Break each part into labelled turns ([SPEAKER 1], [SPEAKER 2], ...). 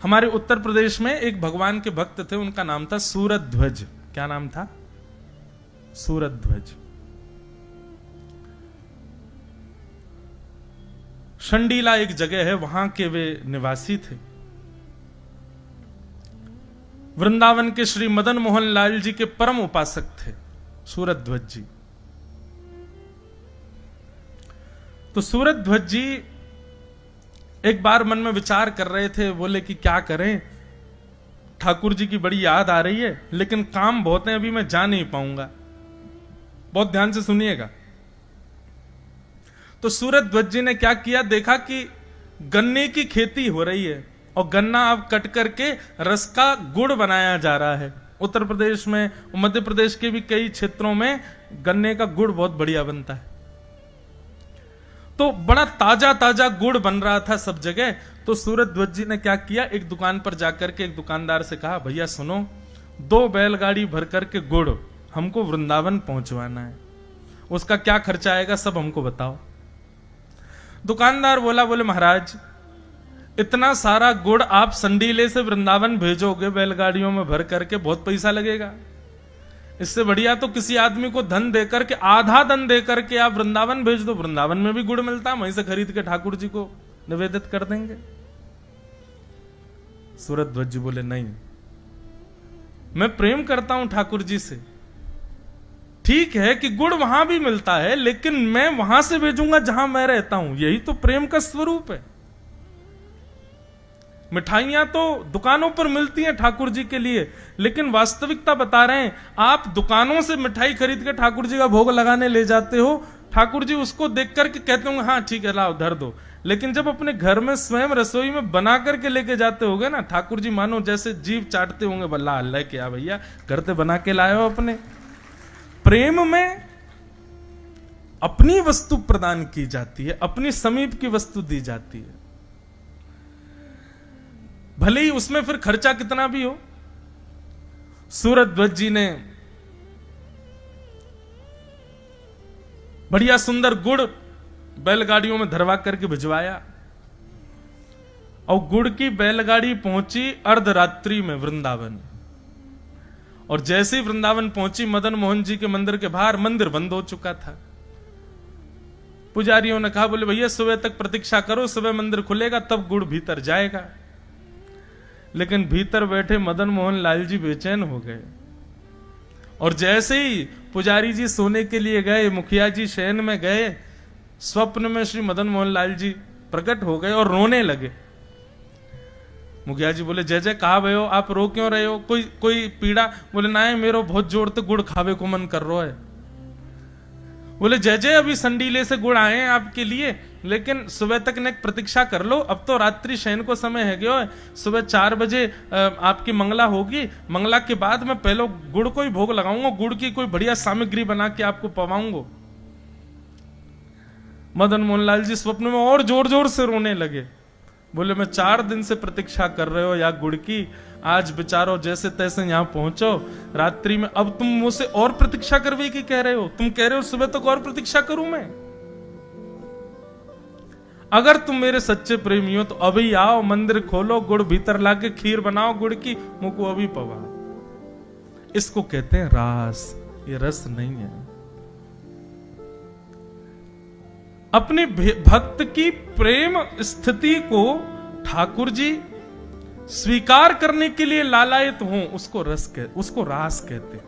[SPEAKER 1] हमारे उत्तर प्रदेश में एक भगवान के भक्त थे, उनका नाम था सूरध्वज। क्या नाम था? सूरध्वज। शंडीला एक जगह है, वहां के वे निवासी थे। वृंदावन के श्री मदन मोहन लाल जी के परम उपासक थे सूरध्वज जी। तो सूरध्वज जी एक बार मन में विचार कर रहे थे, बोले कि क्या करें, ठाकुर जी की बड़ी याद आ रही है, लेकिन काम बहुत है, अभी मैं जा नहीं पाऊंगा। बहुत ध्यान से सुनिएगा। तो सूरध्वज जी ने क्या किया, देखा कि गन्ने की खेती हो रही है और गन्ना अब कट करके रस का गुड़ बनाया जा रहा है। उत्तर प्रदेश में, मध्य प्रदेश के भी कई क्षेत्रों में गन्ने का गुड़ बहुत बढ़िया बनता है। तो बड़ा ताजा ताजा गुड़ बन रहा था सब जगह। तो सूरध्वज जी ने क्या किया, एक दुकान पर जाकर के एक दुकानदार से कहा, भैया सुनो, 2 बैलगाड़ी भर करके गुड़ हमको वृंदावन पहुंचवाना है, उसका क्या खर्चा आएगा सब हमको बताओ। दुकानदार बोले महाराज, इतना सारा गुड़ आप संडीले से वृंदावन भेजोगे बैलगाड़ियों में भर करके, बहुत पैसा लगेगा। इससे बढ़िया तो किसी आदमी को धन देकर के, आधा धन देकर के आप वृंदावन भेज दो, वृंदावन में भी गुड़ मिलता, वहीं से खरीद के ठाकुर जी को निवेदित कर देंगे। सूरध्वज जी बोले, नहीं, मैं प्रेम करता हूं ठाकुर जी से, ठीक है कि गुड़ वहां भी मिलता है, लेकिन मैं वहां से भेजूंगा जहां मैं रहता हूं, यही तो प्रेम का स्वरूप है। मिठाइयां तो दुकानों पर मिलती हैं ठाकुर जी के लिए, लेकिन वास्तविकता बता रहे हैं, आप दुकानों से मिठाई खरीद के ठाकुर जी का भोग लगाने ले जाते हो, ठाकुर जी उसको देख करके कहते होंगे हाँ ठीक है लाओ धर दो, लेकिन जब अपने घर में स्वयं रसोई में बना करके लेके जाते होगे ना, ठाकुर जी मानो जैसे जीभ चाटते होंगे, बल्ला अल्लाह क्या भैया घर से बना के लाए हो। अपने प्रेम में अपनी वस्तु प्रदान की जाती है, अपनी समीप की वस्तु दी जाती है, भले ही उसमें फिर खर्चा कितना भी हो। सूरध्वज जी ने बढ़िया सुंदर गुड़ बैलगाड़ियों में धरवा करके भिजवाया और गुड़ की बैलगाड़ी पहुंची अर्धरात्रि में वृंदावन। और जैसे ही वृंदावन पहुंची, मदन मोहन जी के मंदिर के बाहर मंदिर बंद हो चुका था। पुजारियों ने कहा, बोले भैया सुबह तक प्रतीक्षा करो, सुबह मंदिर खुलेगा तब गुड़ भीतर जाएगा। लेकिन भीतर बैठे मदन मोहन लाल जी बेचैन हो गए और जैसे ही पुजारी जी सोने के लिए गए, मुखिया जी शयन में गए, स्वप्न में श्री मदन मोहन लाल जी प्रकट हो गए और रोने लगे। मुखिया जी बोले, जय जय कहा भयो, आप रो क्यों रहे हो, कोई पीड़ा? बोले ना है, मेरो बहुत जोर से गुड़ खावे को मन कर रहा है। बोले जय जय, अभी संडीले से गुड़ आए हैं आपके लिए, लेकिन सुबह तक ने प्रतीक्षा कर लो, अब तो रात्रि शयन को समय है गयो है, सुबह 4 बजे आपकी मंगला होगी, मंगला के बाद मैं पहले गुड़ को ही भोग लगाऊंगा, गुड़ की कोई बढ़िया सामग्री बना के आपको पवाऊंगा। मदन मोहन लाल जी स्वप्न में और जोर जोर से रोने लगे। बोले मैं 4 दिन से प्रतीक्षा कर रहे हो या गुड़ की, आज बेचारो जैसे तैसे यहां पहुंचो रात्रि में, अब तुम मुझसे और प्रतीक्षा करवे की कह रहे हो, तुम कह रहे हो सुबह तक और प्रतीक्षा करूं मैं? अगर तुम मेरे सच्चे प्रेमी हो तो अभी आओ, मंदिर खोलो, गुड़ भीतर लाके खीर बनाओ गुड़ की, मुझको अभी पवा। इसको कहते हैं रास, ये रस नहीं है। अपने भक्त की प्रेम स्थिति को ठाकुर जी स्वीकार करने के लिए लालायित हों, उसको रास कहते हैं।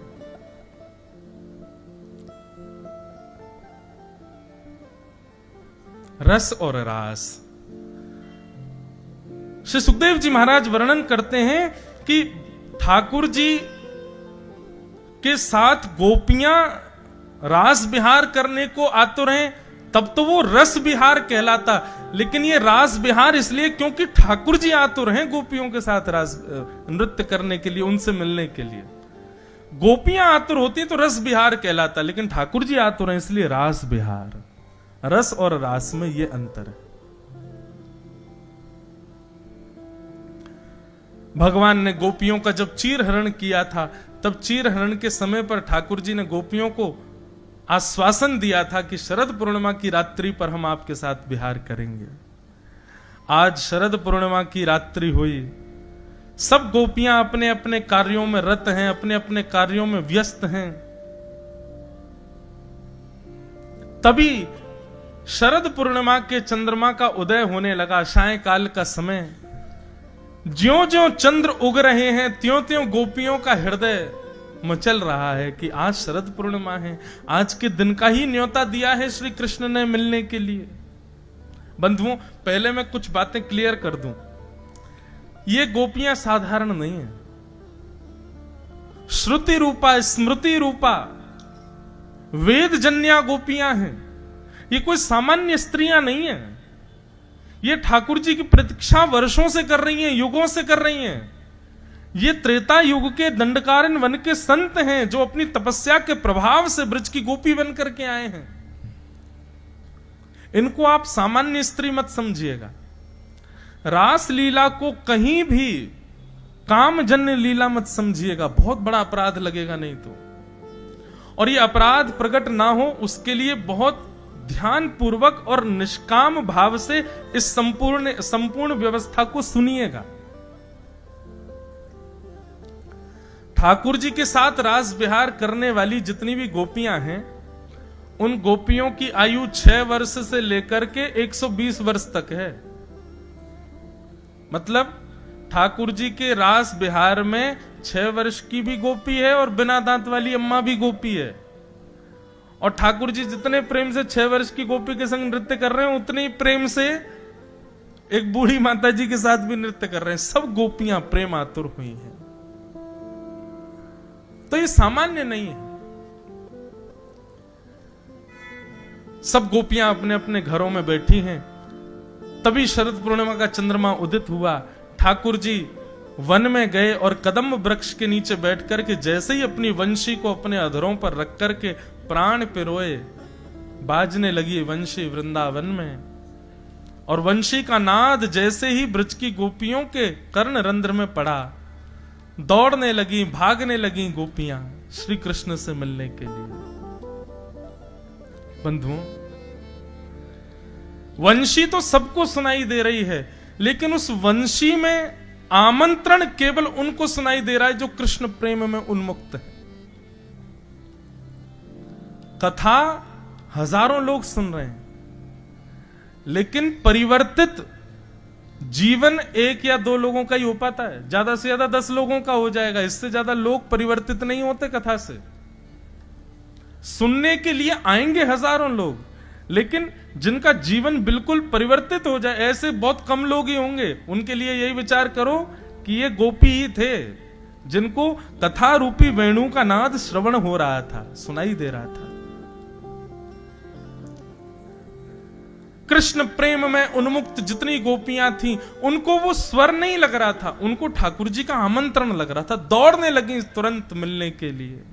[SPEAKER 1] रस और रास। श्री सुखदेव जी महाराज वर्णन करते हैं कि ठाकुर जी के साथ गोपियां रास विहार करने को आतुर हैं, तब तो वो रस विहार कहलाता, लेकिन ये रास विहार इसलिए क्योंकि ठाकुर जी आतुर हैं गोपियों के साथ रास नृत्य करने के लिए, उनसे मिलने के लिए। गोपियां आतुर होती तो रस विहार कहलाता, लेकिन ठाकुर जी आतुर हैं इसलिए रास विहार। रस और रास में ये अंतर है। भगवान ने गोपियों का जब चीर हरण किया था, तब चीर हरण के समय पर ठाकुर जी ने गोपियों को आश्वासन दिया था कि शरद पूर्णिमा की रात्रि पर हम आपके साथ विहार करेंगे। आज शरद पूर्णिमा की रात्रि हुई, सब गोपियां अपने अपने कार्यों में रत हैं, अपने अपने कार्यों में व्यस्त हैं। तभी शरद पूर्णिमा के चंद्रमा का उदय होने लगा, सायंकाल का समय। ज्यों ज्यों चंद्र उग रहे हैं त्यों त्यों गोपियों का हृदय मचल रहा है कि आज शरद पूर्णिमा है, आज के दिन का ही न्योता दिया है श्री कृष्ण ने मिलने के लिए। बंधुओं, पहले मैं कुछ बातें क्लियर कर दूं। ये गोपियां साधारण नहीं है, श्रुति रूपा, स्मृति रूपा, वेद जन्या गोपियां हैं। ये कोई सामान्य स्त्रियां नहीं है। ये ठाकुर जी की प्रतीक्षा वर्षों से कर रही हैं, युगों से कर रही हैं। ये त्रेता युग के दंडकारण्य वन के संत हैं जो अपनी तपस्या के प्रभाव से ब्रज की गोपी बन करके आए हैं। इनको आप सामान्य स्त्री मत समझिएगा। रास लीला को कहीं भी कामजन्य लीला मत समझिएगा, बहुत बड़ा अपराध लगेगा नहीं तो। और ये अपराध प्रकट ना हो उसके लिए बहुत ध्यान पूर्वक और निष्काम भाव से इस संपूर्ण व्यवस्था को सुनिएगा। ठाकुर जी के साथ रास विहार करने वाली जितनी भी गोपियां हैं, उन गोपियों की आयु 6 वर्ष से लेकर के 120 वर्ष तक है। मतलब ठाकुर जी के रास विहार में 6 वर्ष की भी गोपी है और बिना दांत वाली अम्मा भी गोपी है। और ठाकुर जी जितने प्रेम से 6 वर्ष की गोपी के संग नृत्य कर रहे हैं, उतने ही प्रेम से एक बूढ़ी माता जी के साथ भी नृत्य कर रहे हैं। सब गोपियां प्रेम आतुर हुई हैं। तो ये सामान्य नहीं है। सब गोपियां अपने अपने घरों में बैठी हैं। तभी शरद पूर्णिमा का चंद्रमा उदित हुआ। ठाकुर जी वन में गए और कदम्ब वृक्ष के नीचे बैठ करके जैसे ही अपनी वंशी को अपने अधरों पर रख करके प्राण पिरोए, बाजने लगी वंशी वृंदावन में। और वंशी का नाद जैसे ही ब्रज की गोपियों के कर्ण रंध्र में पड़ा, दौड़ने लगी, भागने लगी गोपियां श्री कृष्ण से मिलने के लिए। बंधुओं, वंशी तो सबको सुनाई दे रही है, लेकिन उस वंशी में आमंत्रण केवल उनको सुनाई दे रहा है जो कृष्ण प्रेम में उन्मुक्त है। कथा हजारों लोग सुन रहे हैं, लेकिन परिवर्तित जीवन 1 या 2 लोगों का ही हो पाता है। ज्यादा से ज्यादा 10 लोगों का हो जाएगा, इससे ज्यादा लोग परिवर्तित नहीं होते कथा से। सुनने के लिए आएंगे हजारों लोग, लेकिन जिनका जीवन बिल्कुल परिवर्तित हो जाए ऐसे बहुत कम लोग ही होंगे। उनके लिए यही विचार करो कि ये गोपी ही थे जिनको कथा रूपी वेणु का नाद श्रवण हो रहा था, सुनाई दे रहा था। कृष्ण प्रेम में उन्मुक्त जितनी गोपियां थीं, उनको वो स्वर नहीं लग रहा था, उनको ठाकुर जी का आमंत्रण लग रहा था। दौड़ने लगी तुरंत मिलने के लिए।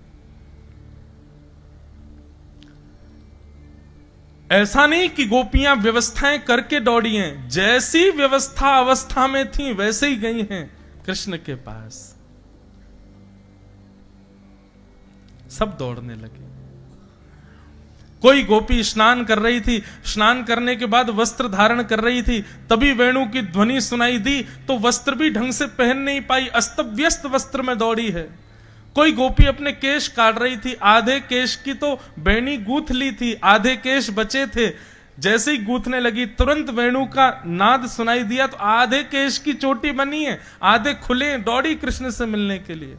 [SPEAKER 1] ऐसा नहीं कि गोपियां व्यवस्थाएं करके दौड़ी हैं, जैसी व्यवस्था अवस्था में थी वैसे ही गई हैं कृष्ण के पास। सब दौड़ने लगे। कोई गोपी स्नान कर रही थी, स्नान करने के बाद वस्त्र धारण कर रही थी, तभी वेणु की ध्वनि सुनाई दी तो वस्त्र भी ढंग से पहन नहीं पाई, अस्त व्यस्त वस्त्र में दौड़ी है। कोई गोपी अपने केश काट रही थी, आधे केश की तो बेणी गूंथ ली थी, आधे केश बचे थे। जैसे ही गूंथने लगी तुरंत वेणु का नाद सुनाई दिया तो आधे केश की चोटी बनी है, आधे खुले, दौड़ी कृष्ण से मिलने के लिए।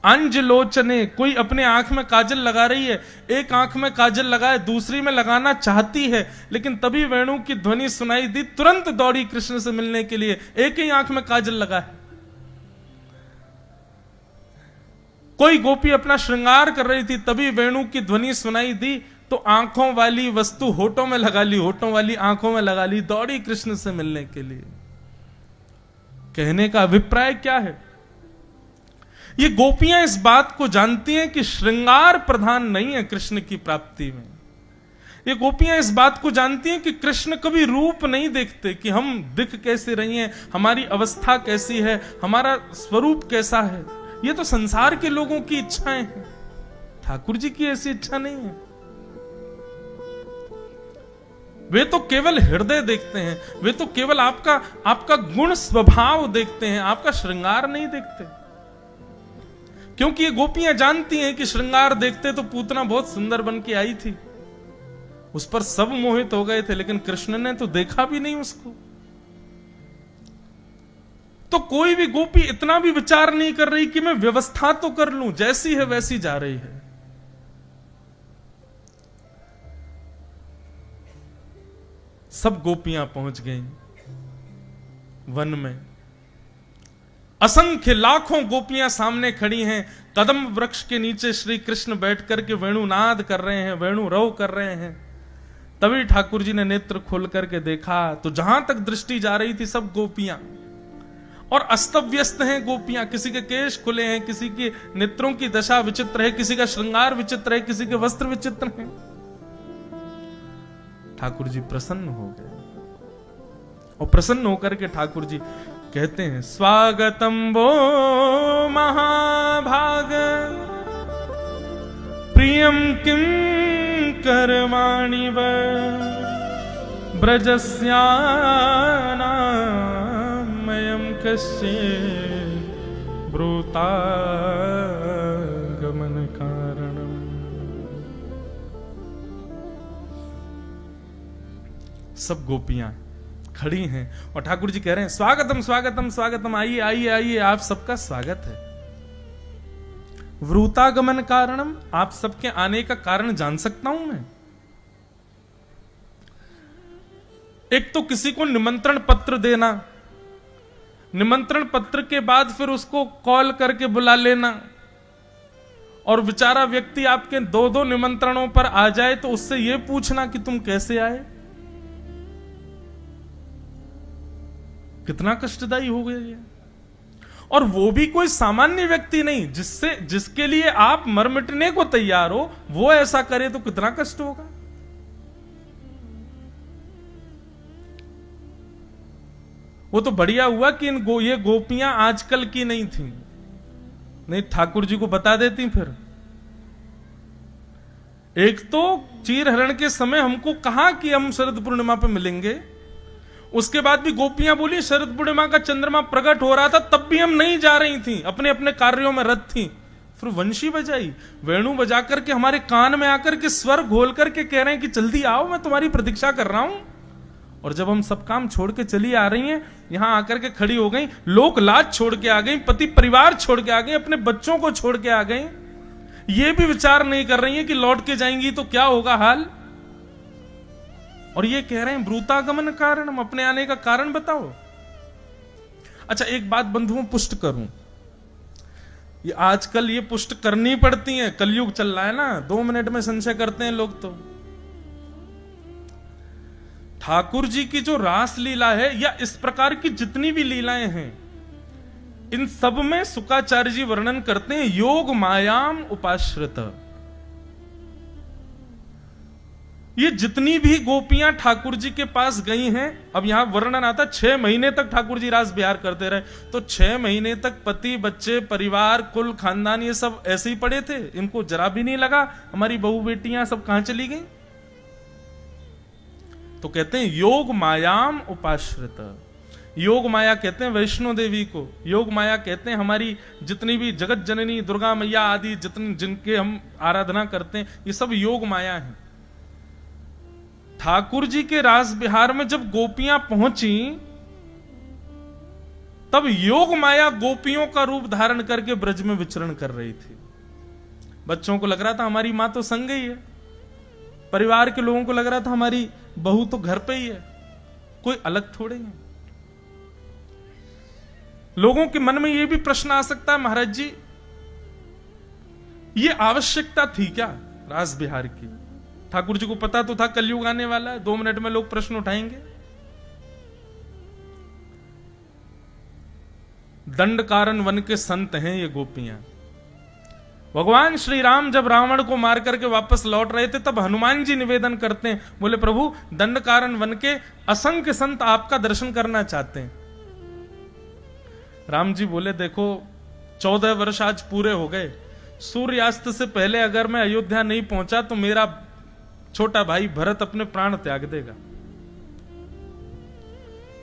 [SPEAKER 1] अंज लोचने, कोई अपने आंख में काजल लगा रही है, एक आंख में काजल लगाए दूसरी में लगाना चाहती है, लेकिन तभी वेणु की ध्वनि सुनाई दी, तुरंत दौड़ी कृष्ण से मिलने के लिए, एक ही आंख में काजल लगा है। कोई गोपी अपना श्रृंगार कर रही थी, तभी वेणु की ध्वनि सुनाई दी तो आंखों वाली वस्तु होठों में लगा ली, होठों वाली आंखों में लगा ली, दौड़ी कृष्ण से मिलने के लिए। कहने का अभिप्राय क्या है? ये गोपियां इस बात को जानती हैं कि श्रृंगार प्रधान नहीं है कृष्ण की प्राप्ति में। ये गोपियां इस बात को जानती हैं कि कृष्ण कभी रूप नहीं देखते कि हम दिख कैसे रही हैं, हमारी अवस्था कैसी है, हमारा स्वरूप कैसा है। ये तो संसार के लोगों की इच्छाएं हैं, ठाकुर जी की ऐसी इच्छा नहीं है। वे तो केवल हृदय देखते हैं, वे तो केवल आपका गुण स्वभाव देखते हैं, आपका श्रृंगार नहीं देखते। क्योंकि ये गोपियां जानती हैं कि श्रृंगार देखते तो पूतना बहुत सुंदर बन के आई थी, उस पर सब मोहित हो गए थे, लेकिन कृष्ण ने तो देखा भी नहीं उसको। तो कोई भी गोपी इतना भी विचार नहीं कर रही कि मैं व्यवस्था तो कर लूं, जैसी है वैसी जा रही है। सब गोपियां पहुंच गईं वन में। असंख्य लाखों गोपियां सामने खड़ी हैं। कदम वृक्ष के नीचे श्री कृष्ण बैठ करके वेणुनाद कर रहे हैं, वेणु रव कर रहे हैं। तभी ठाकुर जी ने नेत्र खोल करके देखा तो जहां तक दृष्टि जा रही थी सब गोपियां, और अस्त व्यस्त हैं गोपियां। किसी के केश खुले हैं, किसी के नेत्रों की दशा विचित्र है, किसी का श्रृंगार विचित्र है, किसी के वस्त्र विचित्र हैं। ठाकुर जी प्रसन्न हो गए, और प्रसन्न होकर के ठाकुर जी कहते हैं, स्वागतम वो महाभाग प्रियम किम करवाणि व ब्रजस्यानामयं कस्य ब्रूतागमन कारणम। सब गोपियां खड़ी हैं और ठाकुर जी कह रहे हैं, स्वागतम स्वागतम स्वागतम, आइए आइए आइए, आप सबका स्वागत है। वृतागमन कारणम, आप सबके आने का कारण जान सकता हूं मैं? एक तो किसी को निमंत्रण पत्र देना, निमंत्रण पत्र के बाद फिर उसको कॉल करके बुला लेना, और बेचारा व्यक्ति आपके दो दो निमंत्रणों पर आ जाए तो उससे यह पूछना कि तुम कैसे आए, कितना कष्टदायी हो गया ये। और वो भी कोई सामान्य व्यक्ति नहीं, जिसके लिए आप मर मिटने को तैयार हो, वो ऐसा करे तो कितना कष्ट होगा। वो तो बढ़िया हुआ कि ये गोपियां आजकल की नहीं थी, नहीं ठाकुर जी को बता देती फिर। एक तो चीर हरण के समय हमको कहा कि हम शरद पूर्णिमा पे मिलेंगे, उसके बाद भी गोपियां बोली शरद पूर्णिमा का चंद्रमा प्रकट हो रहा था, तब भी हम नहीं जा रही थी, अपने अपने कार्यों में रत थी। फिर वंशी बजाई, वेणु बजा करके हमारे कान में आकर के स्वर घोल करके कह रहे हैं कि जल्दी आओ, मैं तुम्हारी प्रतीक्षा कर रहा हूं। और जब हम सब काम छोड़ के चली आ रही हैं, यहां आकर के खड़ी हो गई, लोक लाज छोड़ के आ गई, पति परिवार छोड़ के आ गई, अपने बच्चों को छोड़ के आ गई, ये भी विचार नहीं कर रही है कि लौट के जाएंगी तो क्या होगा हाल। और ये कह रहे हैं ब्रूतागमन कारण, हम अपने आने का कारण बताओ। अच्छा एक बात बंधुओं पुष्ट करूं, ये आजकल ये पुष्ट करनी पड़ती है, कलयुग चल रहा है ना, 2 मिनट में संशय करते हैं लोग। तो ठाकुर जी की जो रास लीला है या इस प्रकार की जितनी भी लीलाएं हैं, इन सब में शुकाचार्य जी वर्णन करते हैं योग मायाम उपाश्रित। ये जितनी भी गोपियां ठाकुर जी के पास गई हैं, अब यहां वर्णन आता 6 महीने तक ठाकुर जी रास बिहार करते रहे, तो 6 महीने तक पति बच्चे परिवार कुल खानदान ये सब ऐसे ही पड़े थे, इनको जरा भी नहीं लगा हमारी बहू बेटियां सब कहां चली गई। तो कहते हैं योग मायाम उपाश्रित। योग माया कहते हैं वैष्णो देवी को, योग माया कहते हैं हमारी जितनी भी जगत जननी दुर्गा मैया आदि जितने जिनके हम आराधना करते हैं, ये सब योग माया है। ठाकुर जी के रास बिहार में जब गोपियां पहुंची, तब योग माया गोपियों का रूप धारण करके ब्रज में विचरण कर रही थी। बच्चों को लग रहा था हमारी मां तो संग ही है, परिवार के लोगों को लग रहा था हमारी बहू तो घर पे ही है, कोई अलग थोड़े है। लोगों के मन में यह भी प्रश्न आ सकता है, महाराज जी ये आवश्यकता थी क्या रास बिहार की? ठाकुर जी को पता तो था कलयुग आने वाला है, 2 मिनट में लोग प्रश्न उठाएंगे। दंड कारण वन के संत हैं ये गोपियां। भगवान श्री राम जब रावण को मार करके वापस लौट रहे थे, तब हनुमान जी निवेदन करते हैं, बोले प्रभु दंड कारण वन के असंख्य संत आपका दर्शन करना चाहते हैं। राम जी बोले देखो 14 वर्ष आज पूरे हो गए, सूर्यास्त से पहले अगर मैं अयोध्या नहीं पहुंचा तो मेरा छोटा भाई भरत अपने प्राण त्याग देगा।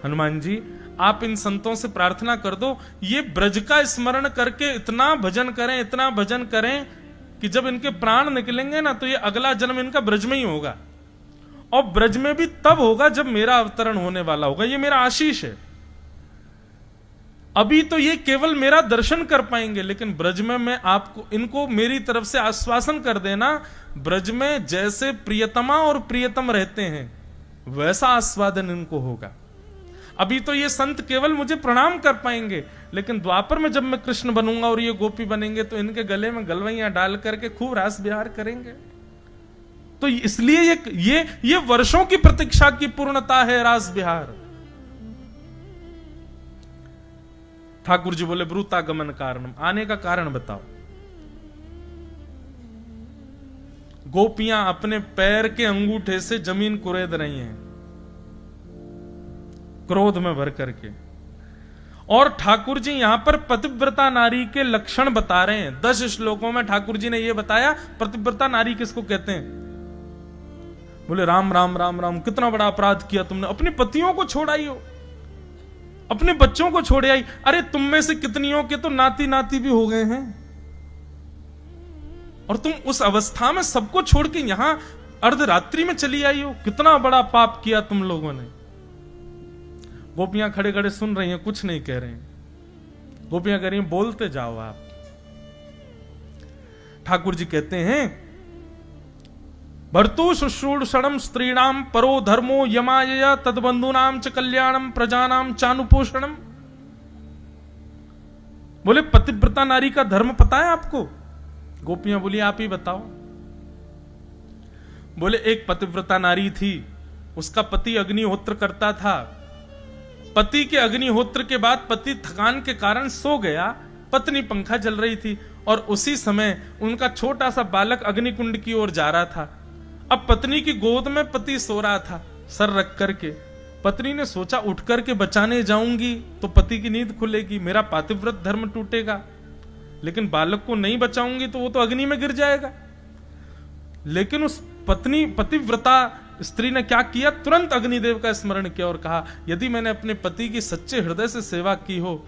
[SPEAKER 1] हनुमान जी आप इन संतों से प्रार्थना कर दो, ये ब्रज का स्मरण करके इतना भजन करें, इतना भजन करें कि जब इनके प्राण निकलेंगे ना, तो ये अगला जन्म इनका ब्रज में ही होगा, और ब्रज में भी तब होगा जब मेरा अवतरण होने वाला होगा। ये मेरा आशीष है। अभी तो ये केवल मेरा दर्शन कर पाएंगे, लेकिन ब्रज में मैं आपको, इनको मेरी तरफ से आश्वासन कर देना, ब्रज में जैसे प्रियतमा और प्रियतम रहते हैं वैसा आस्वादन इनको होगा। अभी तो ये संत केवल मुझे प्रणाम कर पाएंगे, लेकिन द्वापर में जब मैं कृष्ण बनूंगा और ये गोपी बनेंगे तो इनके गले में गलवैयां डाल करके खूब रास विहार करेंगे। तो इसलिए ये वर्षों की प्रतीक्षा की पूर्णता है रास विहार। ठाकुर जी बोले ब्रूतागमन कारणम, आने का कारण बताओ। गोपियां अपने पैर के अंगूठे से जमीन कुरेद रही हैं क्रोध में भर करके, और ठाकुर जी यहां पर पतिव्रता नारी के लक्षण बता रहे हैं। 10 श्लोकों में ठाकुर जी ने यह बताया पतिव्रता नारी किसको कहते हैं। बोले राम राम राम राम, कितना बड़ा अपराध किया तुमने, अपने पतियों को छोड़ आई हो, अपने बच्चों को छोड़ आई। अरे तुम में से कितनियों के तो नाती नाती भी हो गए हैं, और तुम उस अवस्था में सबको छोड़ के यहां अर्धरात्रि में चली आई हो, कितना बड़ा पाप किया तुम लोगों ने। गोपियां खड़े खड़े सुन रही हैं, कुछ नहीं कह रहे हैं। गोपियां कह रही हैं बोलते जाओ आप। ठाकुर जी कहते हैं भर्तु शुश्रूषणम स्त्रीणाम परो धर्मो यमाय तदबंधुनाम च कल्याणम प्रजानाम चानुपोषणम। बोले पतिव्रता नारी का धर्म पता है आपको। गोपियां बोली आप ही बताओ। बोले एक पतिव्रता नारी थी, उसका पति अग्निहोत्र करता था। पति के अग्निहोत्र के बाद पति थकान के कारण सो गया, पत्नी पंखा जल रही थी, और उसी समय उनका छोटा सा बालक अग्निकुंड की ओर जा रहा था। अब पत्नी की गोद में पति सो रहा था सर रख करके। पत्नी ने सोचा उठ करके बचाने जाऊंगी तो पति की नींद खुलेगी, मेरा पातिव्रत धर्म टूटेगा, लेकिन बालक को नहीं बचाऊंगी तो वो तो अग्नि में गिर जाएगा। लेकिन उस पतिव्रता स्त्री ने क्या किया, तुरंत अग्निदेव का स्मरण किया और कहा यदि मैंने अपने पति की सच्चे हृदय से सेवा की हो,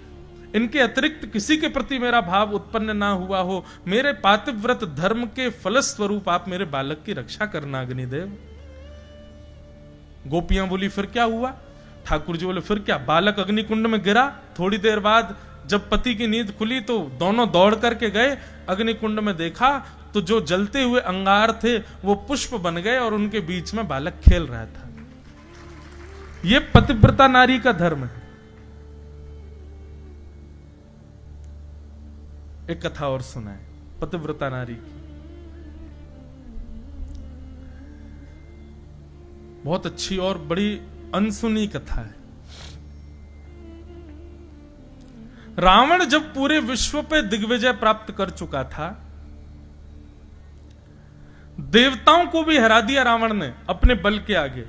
[SPEAKER 1] इनके अतिरिक्त किसी के प्रति मेरा भाव उत्पन्न ना हुआ हो, मेरे पातिव्रत धर्म के फलस्वरूप आप मेरे बालक की रक्षा करना अग्निदेव। गोपियां बोली फिर क्या हुआ। ठाकुर जी बोले फिर क्या, बालक अग्निकुंड में गिरा। थोड़ी देर बाद जब पति की नींद खुली तो दोनों दौड़ करके गए, अग्निकुंड में देखा तो जो जलते हुए अंगार थे वो पुष्प बन गए और उनके बीच में बालक खेल रहा था। ये पतिव्रता नारी का धर्म है। एक कथा और सुनाए पतिव्रता नारी की, बहुत अच्छी और बड़ी अनसुनी कथा है। रावण जब पूरे विश्व पे दिग्विजय प्राप्त कर चुका था, देवताओं को भी हरा दिया रावण ने अपने बल के आगे।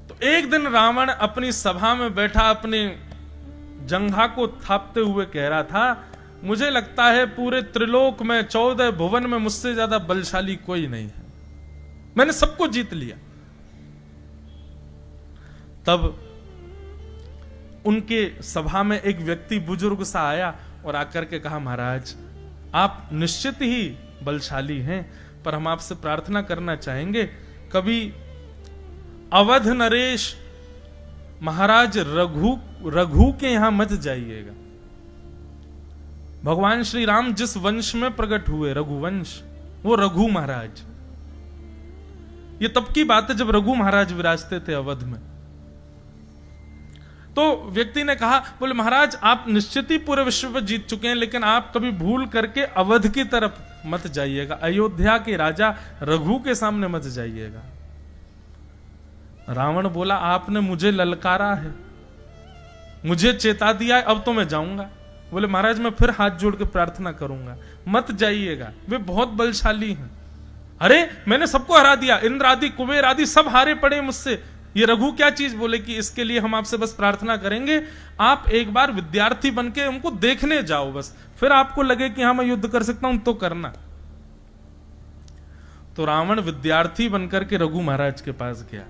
[SPEAKER 1] तो एक दिन रावण अपनी सभा में बैठा अपने जंघा को थापते हुए कह रहा था, मुझे लगता है पूरे त्रिलोक में 14 भुवन में मुझसे ज्यादा बलशाली कोई नहीं है, मैंने सबको जीत लिया। तब उनके सभा में एक व्यक्ति बुजुर्ग सा आया और आकर के कहा, महाराज आप निश्चित ही बलशाली हैं, पर हम आपसे प्रार्थना करना चाहेंगे कभी अवध नरेश महाराज रघु के यहां मत जाइएगा। भगवान श्री राम जिस वंश में प्रकट हुए, रघुवंश, वो रघु महाराज। ये तब की बात है जब रघु महाराज विराजते थे अवध में। तो व्यक्ति ने कहा, बोले महाराज आप निश्चित ही पूरे विश्व पर जीत चुके हैं, लेकिन आप कभी भूल करके अवध की तरफ मत जाइएगा, अयोध्या के राजा रघु के सामने मत जाइएगा। रावण बोला, आपने मुझे ललकारा है, मुझे चेता दिया है, अब तो मैं जाऊंगा। बोले महाराज मैं फिर हाथ जोड़ के प्रार्थना करूंगा, मत जाइएगा, वे बहुत बलशाली हैं। अरे मैंने सबको हरा दिया, इंद्र आदि कुबेर आदि सब हारे पड़े मुझसे, ये रघु क्या चीज। बोले कि इसके लिए हम आपसे बस प्रार्थना करेंगे, आप एक बार विद्यार्थी बनके उनको देखने जाओ, बस फिर आपको लगे कि हाँ मैं युद्ध कर सकता हूं तो करना। तो रावण विद्यार्थी बनकर के रघु महाराज के पास गया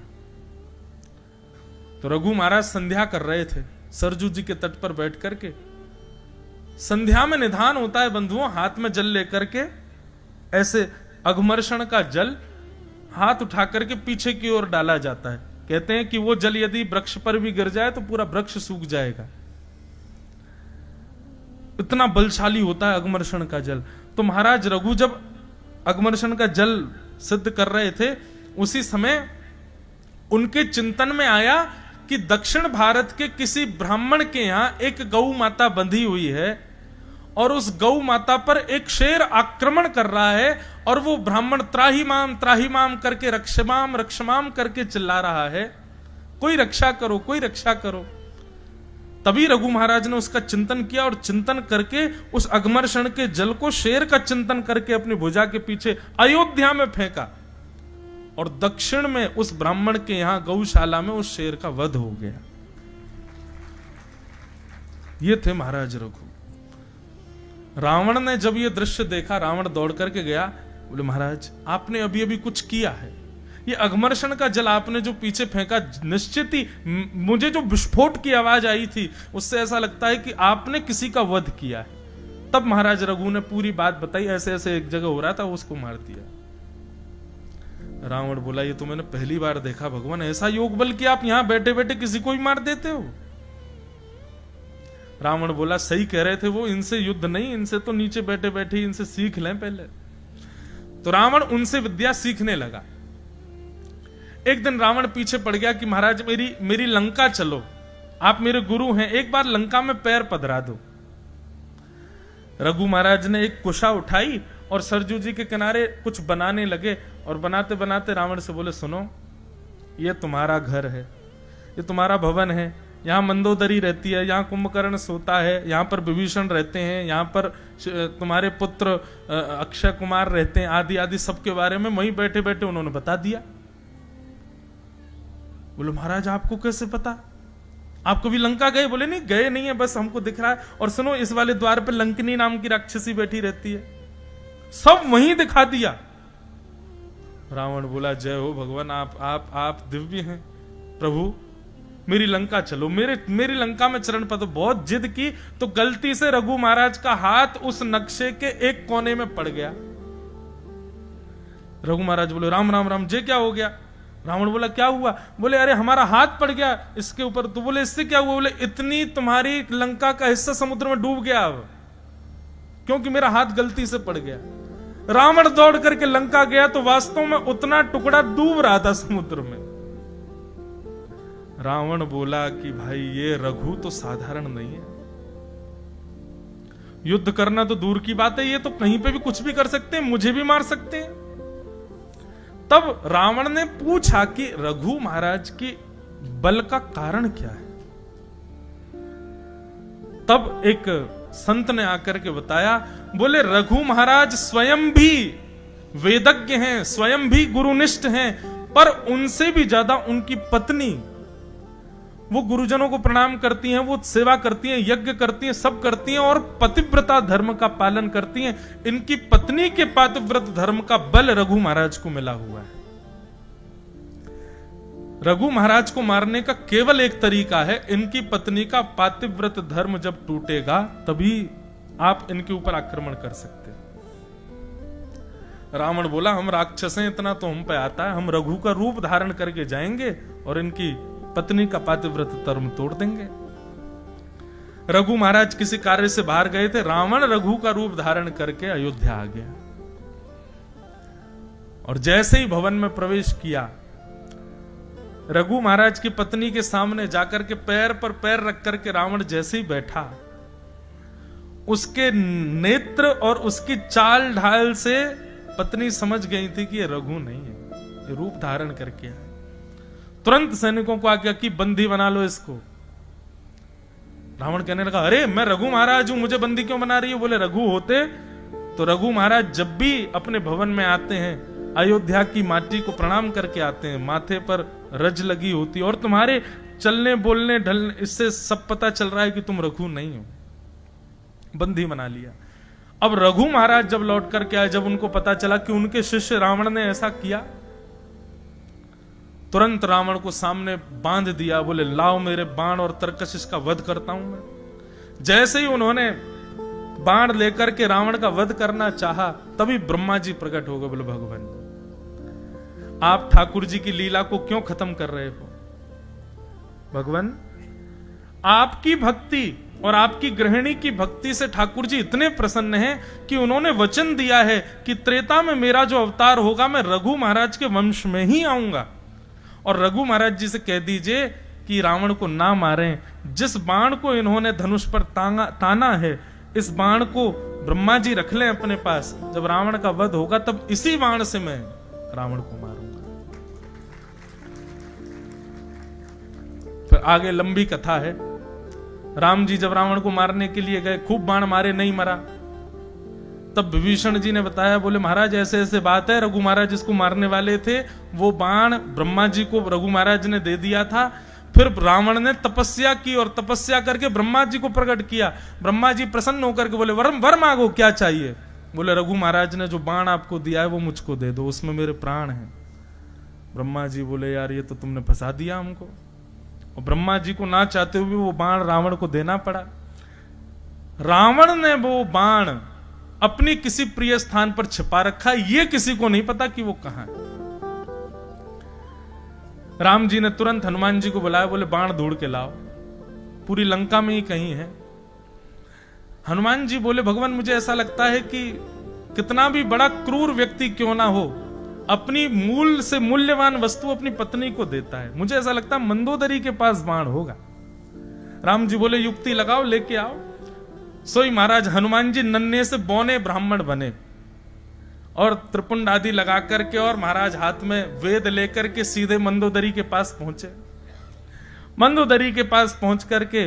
[SPEAKER 1] तो रघु महाराज संध्या कर रहे थे सरजू जी के तट पर बैठ करके। संध्या में निधान होता है बंधुओं, हाथ में जल लेकर के ऐसे अघमर्षण का जल हाथ उठा करके पीछे की ओर डाला जाता है। कहते हैं कि वो जल यदि वृक्ष पर भी गिर जाए तो पूरा वृक्ष सूख जाएगा, इतना बलशाली होता है अघमर्षण का जल। तो महाराज रघु जब अघमर्षण का जल सिद्ध कर रहे थे, उसी समय उनके चिंतन में आया कि दक्षिण भारत के किसी ब्राह्मण के यहां एक गौ माता बंधी हुई है और उस गौ माता पर एक शेर आक्रमण कर रहा है और वो ब्राह्मण त्राही माम करके रक्षमाम रक्षमाम करके चिल्ला रहा है, कोई रक्षा करो, कोई रक्षा करो। तभी रघु महाराज ने उसका चिंतन किया और चिंतन करके उस अघमर्षण के जल को शेर का चिंतन करके अपनी भुजा के पीछे अयोध्या में फेंका और दक्षिण में उस ब्राह्मण के यहां गौशाला में उस शेर का वध हो गया। ये थे महाराज रघु। रावण ने जब ये दृश्य देखा, रावण दौड़ करके गया, बोले महाराज आपने अभी अभी कुछ किया है, ये अघमर्षण का जल आपने जो पीछे फेंका, निश्चित ही मुझे जो विस्फोट की आवाज आई थी उससे ऐसा लगता है कि आपने किसी का वध किया है। तब महाराज रघु ने पूरी बात बताई, ऐसे ऐसे एक जगह हो रहा था, उसको मार दिया। रावण बोला ये तो मैंने पहली बार देखा भगवान, ऐसा योग बल कि आप यहां बैठे बैठे किसी को ही मार देते हो। रावण बोला सही कह रहे थे वो, इनसे युद्ध नहीं, इनसे तो नीचे बैठे बैठे इनसे सीख लें पहले। तो रावण उनसे विद्या सीखने लगा। एक दिन रावण पीछे पड़ गया कि महाराज मेरी लंका चलो, आप मेरे गुरु हैं, एक बार लंका में पैर पधरा दो। रघु महाराज ने एक कुशा उठाई और सरजू जी के किनारे कुछ बनाने लगे और बनाते बनाते रावण से बोले सुनो, ये तुम्हारा घर है, ये तुम्हारा भवन है, यहाँ मंदोदरी रहती है, यहाँ कुंभकर्ण सोता है, यहाँ पर विभीषण रहते हैं, यहाँ पर तुम्हारे पुत्र अक्षय कुमार रहते हैं, आदि आदि सबके बारे में वहीं बैठे बैठे उन्होंने बता दिया। बोले महाराज आपको कैसे पता, आप कभी लंका गए? बोले नहीं गए नहीं है, बस हमको दिख रहा है। और सुनो इस वाले द्वार पे लंकिनी नाम की राक्षसी बैठी रहती है, सब वहीं दिखा दिया। रावण बोला जय हो भगवान, आप दिव्य हैं प्रभु, मेरी लंका चलो, मेरी लंका में चरण पद। बहुत जिद की तो गलती से रघु महाराज का हाथ उस नक्शे के एक कोने में पड़ गया। रघु महाराज बोले राम राम राम, जे क्या हो गया? रावण बोला क्या हुआ? बोले अरे हमारा हाथ पड़ गया इसके ऊपर। तो बोले इससे क्या हुआ? बोले इतनी तुम्हारी लंका का हिस्सा समुद्र में डूब गया अब, क्योंकि मेरा हाथ गलती से पड़ गया। रावण दौड़ करके लंका गया तो वास्तव में उतना टुकड़ा डूब रहा था समुद्र में। रावण बोला कि भाई ये रघु तो साधारण नहीं है, युद्ध करना तो दूर की बात है, ये तो कहीं पे भी कुछ भी कर सकते हैं, मुझे भी मार सकते हैं। तब रावण ने पूछा कि रघु महाराज की बल का कारण क्या है। तब एक संत ने आकर के बताया, बोले रघु महाराज स्वयं भी वेदज्ञ हैं, स्वयं भी गुरुनिष्ठ हैं, पर उनसे भी ज्यादा उनकी पत्नी, वो गुरुजनों को प्रणाम करती हैं, वो सेवा करती हैं, यज्ञ करती हैं, सब करती हैं और पतिव्रता धर्म का पालन करती हैं। इनकी पत्नी के पतिव्रत धर्म का बल रघु महाराज को मिला हुआ है। रघु महाराज को मारने का केवल एक तरीका है, इनकी पत्नी का पतिव्रत धर्म जब टूटेगा तभी आप इनके ऊपर आक्रमण कर सकते हैं। रावण बोला हम राक्षस हैं, इतना तो हम पे आता है, हम रघु का रूप धारण करके जाएंगे और इनकी पत्नी का पतिव्रत धर्म तोड़ देंगे। रघु महाराज किसी कार्य से बाहर गए थे, रावण रघु का रूप धारण करके अयोध्या आ गया और जैसे ही भवन में प्रवेश किया, रघु महाराज की पत्नी के सामने जाकर के पैर पर पैर रख करके रावण जैसे ही बैठा, उसके नेत्र और उसकी चाल ढाल से पत्नी समझ गई थी कि ये रघु नहीं है, ये रूप धारण करके आया। तुरंत सैनिकों को आज्ञा की बंदी बना लो इसको। रावण कहने लगा अरे मैं रघु महाराज हूं, मुझे बंदी क्यों बना रही है? बोले रघु होते तो रघु महाराज जब भी अपने भवन में आते हैं, अयोध्या की माटी को प्रणाम करके आते हैं, माथे पर रज लगी होती और तुम्हारे चलने बोलने ढलने इससे सब पता चल रहा है कि तुम रघु नहीं हो। बंदी बना लिया। अब रघु महाराज जब लौट करके आए, जब उनको पता चला कि उनके शिष्य रावण ने ऐसा किया, तुरंत रावण को सामने बांध दिया, बोले लाओ मेरे बाण और तरकश, इसका वध करता हूं मैं। जैसे ही उन्होंने बाण लेकर के रावण का वध करना चाहा, तभी ब्रह्मा जी प्रकट हो गए। बोले भगवान, आप ठाकुर जी की लीला को क्यों खत्म कर रहे हो? भगवान, आपकी भक्ति और आपकी गृहिणी की भक्ति से ठाकुर जी इतने प्रसन्न हैं कि उन्होंने वचन दिया है कि त्रेता में मेरा जो अवतार होगा, मैं रघु महाराज के वंश में ही आऊंगा। और रघु महाराज जी से कह दीजिए कि रावण को ना मारें। जिस बाण को इन्होंने धनुष पर ताना है, इस बाण को ब्रह्मा जी रख लें अपने पास। जब रावण का वध होगा तब इसी बाण से मैं रावण को मारूंगा। फिर आगे लंबी कथा है। राम जी जब रावण को मारने के लिए गए, खूब बाण मारे, नहीं मरा। तब विभीषण जी ने बताया, बोले महाराज ऐसे ऐसे बात है, रघु महाराज जिसको मारने वाले थे वो बाण ब्रह्मा जी को रघु महाराज ने दे दिया था। फिर रावण ने तपस्या की और तपस्या करके ब्रह्मा जी को प्रकट किया। ब्रह्मा जी प्रसन्न होकर के बोले वर मांगो, क्या चाहिए? बोले रघु महाराज ने जो बाण आपको दिया है वो मुझको दे दो, उसमें मेरे प्राण हैं। ब्रह्मा जी बोले यार ये तो तुमने फंसा दिया हमको। और ब्रह्मा जी को ना चाहते हुए वो बाण रावण को देना पड़ा। रावण ने वो बाण अपनी किसी प्रिय स्थान पर छिपा रखा, ये किसी को नहीं पता कि वो कहां है। राम जी ने तुरंत हनुमान जी को बुलाया, बोले बाण ढूंढ के लाओ, पूरी लंका में ही कहीं है। हनुमान जी बोले भगवान, मुझे ऐसा लगता है कि कितना भी बड़ा क्रूर व्यक्ति क्यों ना हो, अपनी मूल से मूल्यवान वस्तु अपनी पत्नी को देता है। मुझे ऐसा लगता है मंदोदरी के पास बाण होगा। राम जी बोले युक्ति लगाओ, लेके आओ। सोई महाराज हनुमान जी नन्हे से बौने ब्राह्मण बने और त्रिपुंड आदि लगा करके, और महाराज हाथ में वेद लेकर के सीधे मंदोदरी के पास पहुंचे। मंदोदरी के पास पहुंच करके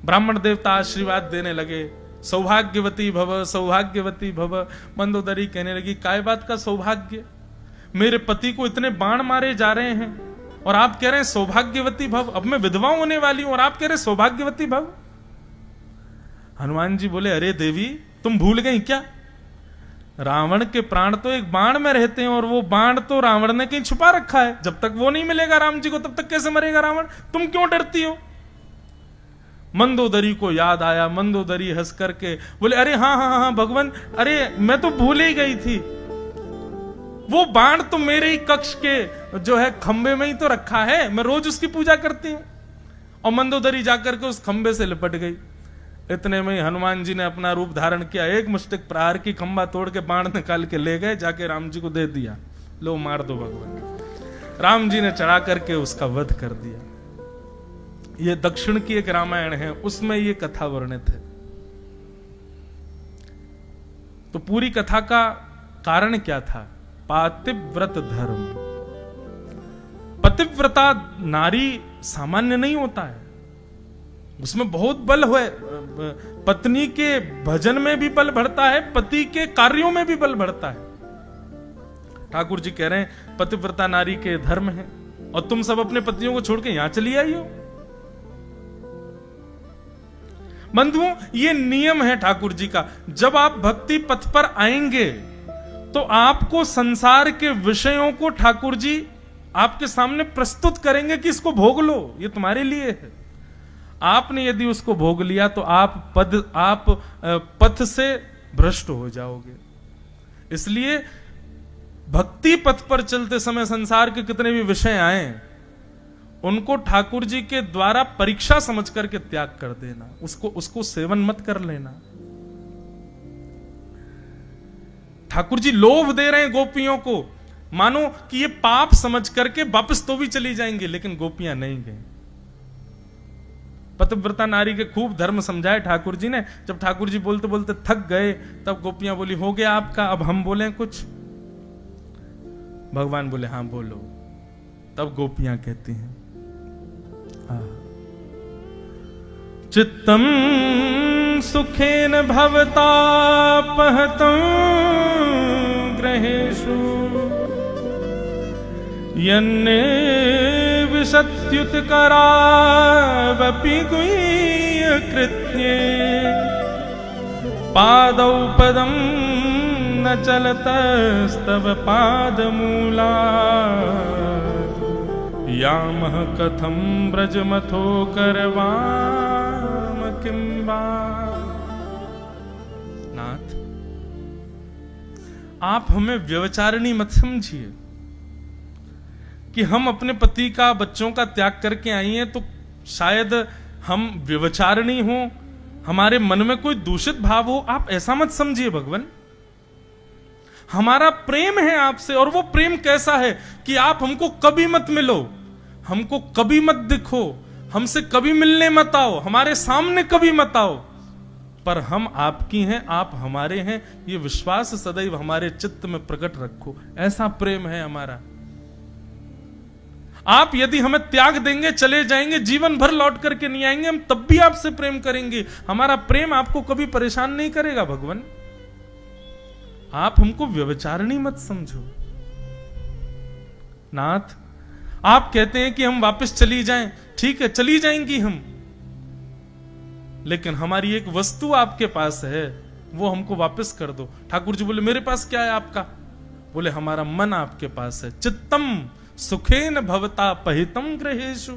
[SPEAKER 1] ब्राह्मण देवता आशीर्वाद देने लगे, सौभाग्यवती भव, सौभाग्यवती भव। मंदोदरी कहने लगी, काय बात का सौभाग्य? मेरे पति को इतने बाण मारे जा रहे हैं और आप कह रहे हैं सौभाग्यवती भव। अब मैं विधवा होने वाली हूं और आप कह रहे सौभाग्यवती भव। हनुमान जी बोले अरे देवी, तुम भूल गई क्या? रावण के प्राण तो एक बाण में रहते हैं और वो बाण तो रावण ने कहीं छुपा रखा है। जब तक वो नहीं मिलेगा राम जी को, तब तक कैसे मरेगा रावण? तुम क्यों डरती हो? मंदोदरी को याद आया। मंदोदरी हंस करके बोले अरे हाँ हाँ हाँ भगवान, अरे मैं तो भूल ही गई थी। वो बाण तो मेरे ही कक्ष के जो है खंबे में ही तो रखा है, मैं रोज उसकी पूजा करती हूं। और मंदोदरी जाकर के उस खंबे से लिपट गई। इतने में हनुमान जी ने अपना रूप धारण किया, एक मुष्टिक प्रहार की खंबा तोड़ के बाण निकाल के ले गए, जाके राम जी को दे दिया, लो मार दो भगवान। राम जी ने चढ़ा करके उसका वध कर दिया। ये दक्षिण की एक रामायण है, उसमें ये कथा वर्णित है। तो पूरी कथा का कारण क्या था? पातिव्रत धर्म। पतिव्रता नारी सामान्य नहीं होता है, उसमें बहुत बल है। पत्नी के भजन में भी बल बढ़ता है, पति के कार्यों में भी बल बढ़ता है। ठाकुर जी कह रहे हैं पतिव्रता नारी के धर्म है, और तुम सब अपने पतियों को छोड़ के यहां चली आई हो। बंधुओं, ये नियम है ठाकुर जी का। जब आप भक्ति पथ पर आएंगे तो आपको संसार के विषयों को ठाकुर जी आपके सामने प्रस्तुत करेंगे कि इसको भोग लो, ये तुम्हारे लिए है। आपने यदि उसको भोग लिया तो आप पथ से भ्रष्ट हो जाओगे। इसलिए भक्ति पथ पर चलते समय संसार के कितने भी विषय आए, उनको ठाकुर जी के द्वारा परीक्षा समझ करके त्याग कर देना, उसको सेवन मत कर लेना। ठाकुर जी लोभ दे रहे हैं गोपियों को, मानो कि ये पाप समझ करके वापस तो भी चली जाएंगे, लेकिन गोपियां नहीं गई। पतिव्रता नारी के खूब धर्म समझाए ठाकुर जी ने। जब ठाकुर जी बोलते बोलते थक गए, तब गोपियां बोली हो गया आपका, अब हम बोलें कुछ? भगवान बोले हां बोलो। तब गोपियां कहती हैं चित्तम सुखेन भवतापहतं ग्रहेषु यन्ने विशत्युतकरावपि गुह्यकृत्ये पादौ पदं न चलतस्तव पादमूलात् यामः कथम ब्रजमथो करवाम किंबा। नाथ, आप हमें व्यभिचारिणी मत समझिए कि हम अपने पति का, बच्चों का त्याग करके आई हैं तो शायद हम व्यभिचारिणी हो, हमारे मन में कोई दूषित भाव हो, आप ऐसा मत समझिए भगवान। हमारा प्रेम है आपसे, और वो प्रेम कैसा है कि आप हमको कभी मत मिलो, हमको कभी मत दिखो, हमसे कभी मिलने मत आओ, हमारे सामने कभी मत आओ, पर हम आपकी हैं, आप हमारे हैं, ये विश्वास सदैव हमारे चित्त में प्रकट रखो। ऐसा प्रेम है हमारा। आप यदि हमें त्याग देंगे, चले जाएंगे, जीवन भर लौट करके नहीं आएंगे, हम तब भी आपसे प्रेम करेंगे। हमारा प्रेम आपको कभी परेशान नहीं करेगा भगवान। आप हमको व्यभिचारिणी मत समझो। नाथ, आप कहते हैं कि हम वापस चली जाएं, ठीक है, चली जाएंगी हम, लेकिन हमारी एक वस्तु आपके पास है, वो हमको वापस कर दो। ठाकुर जी बोले, मेरे पास क्या है आपका? बोले, हमारा मन आपके पास है। चित्तम सुखेन भवता पहितम गृहेषु।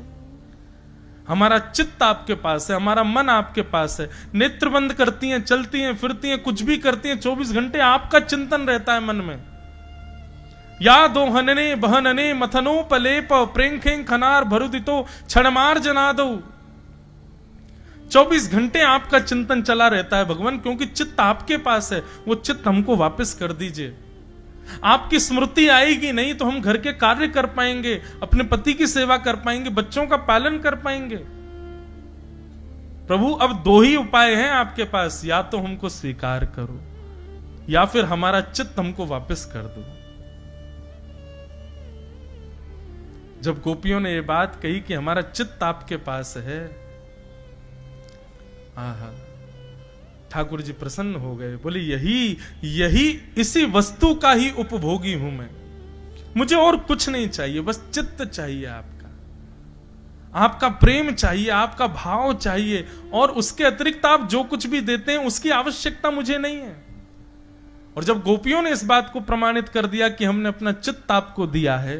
[SPEAKER 1] हमारा चित्त आपके पास है, हमारा मन आपके पास है। नेत्र बंद करती हैं, चलती हैं, फिरती हैं, कुछ भी करती हैं, 24 घंटे आपका चिंतन रहता है मन में। या दोहनने बहनने मथनोपलेप प्रेंखें खनार भरुदितो क्षणमार जनादो। 24 घंटे आपका चिंतन चला रहता है भगवान, क्योंकि चित्त आपके पास है। वो चित्त हमको वापस कर दीजिए। आपकी स्मृति आएगी नहीं तो हम घर के कार्य कर पाएंगे, अपने पति की सेवा कर पाएंगे, बच्चों का पालन कर पाएंगे। प्रभु, अब 2 ही उपाय हैं आपके पास, या तो हमको स्वीकार करो या फिर हमारा चित्त हमको वापस कर दो। जब गोपियों ने यह बात कही कि हमारा चित्त आपके पास है, आहा, ठाकुर जी प्रसन्न हो गए। बोले, यही इसी वस्तु का ही उपभोगी हूं मैं, मुझे और कुछ नहीं चाहिए, बस चित्त चाहिए आपका, आपका प्रेम चाहिए, आपका भाव चाहिए, और उसके अतिरिक्त आप जो कुछ भी देते हैं उसकी आवश्यकता मुझे नहीं है। और जब गोपियों ने इस बात को प्रमाणित कर दिया कि हमने अपना चित्त आपको दिया है,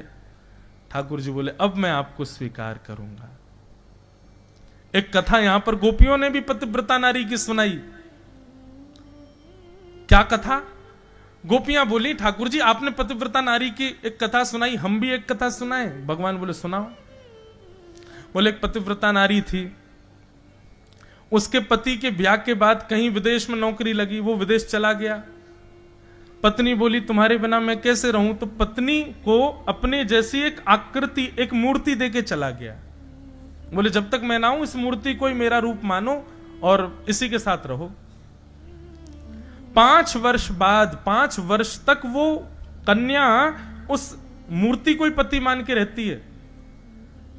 [SPEAKER 1] ठाकुर जी बोले, अब मैं आपको स्वीकार करूंगा। एक कथा यहां पर गोपियों ने भी पतिव्रता नारी की सुनाई। क्या कथा? गोपियां बोली, ठाकुर जी आपने पतिव्रता नारी की एक कथा सुनाई, हम भी एक कथा सुनाएं। भगवान बोले, सुनाओ। बोले, एक पतिव्रता नारी थी, उसके पति के ब्याह के बाद कहीं विदेश में नौकरी लगी, वो विदेश चला गया। पत्नी बोली, तुम्हारे बिना मैं कैसे रहूं? तो पत्नी को अपने जैसी एक आकृति, एक मूर्ति देके चला गया। बोले, जब तक मैं ना आऊं, इस मूर्ति को ही मेरा रूप मानो और इसी के साथ रहो। 5 वर्ष बाद, 5 वर्ष तक वो कन्या उस मूर्ति को ही पति मान के रहती है।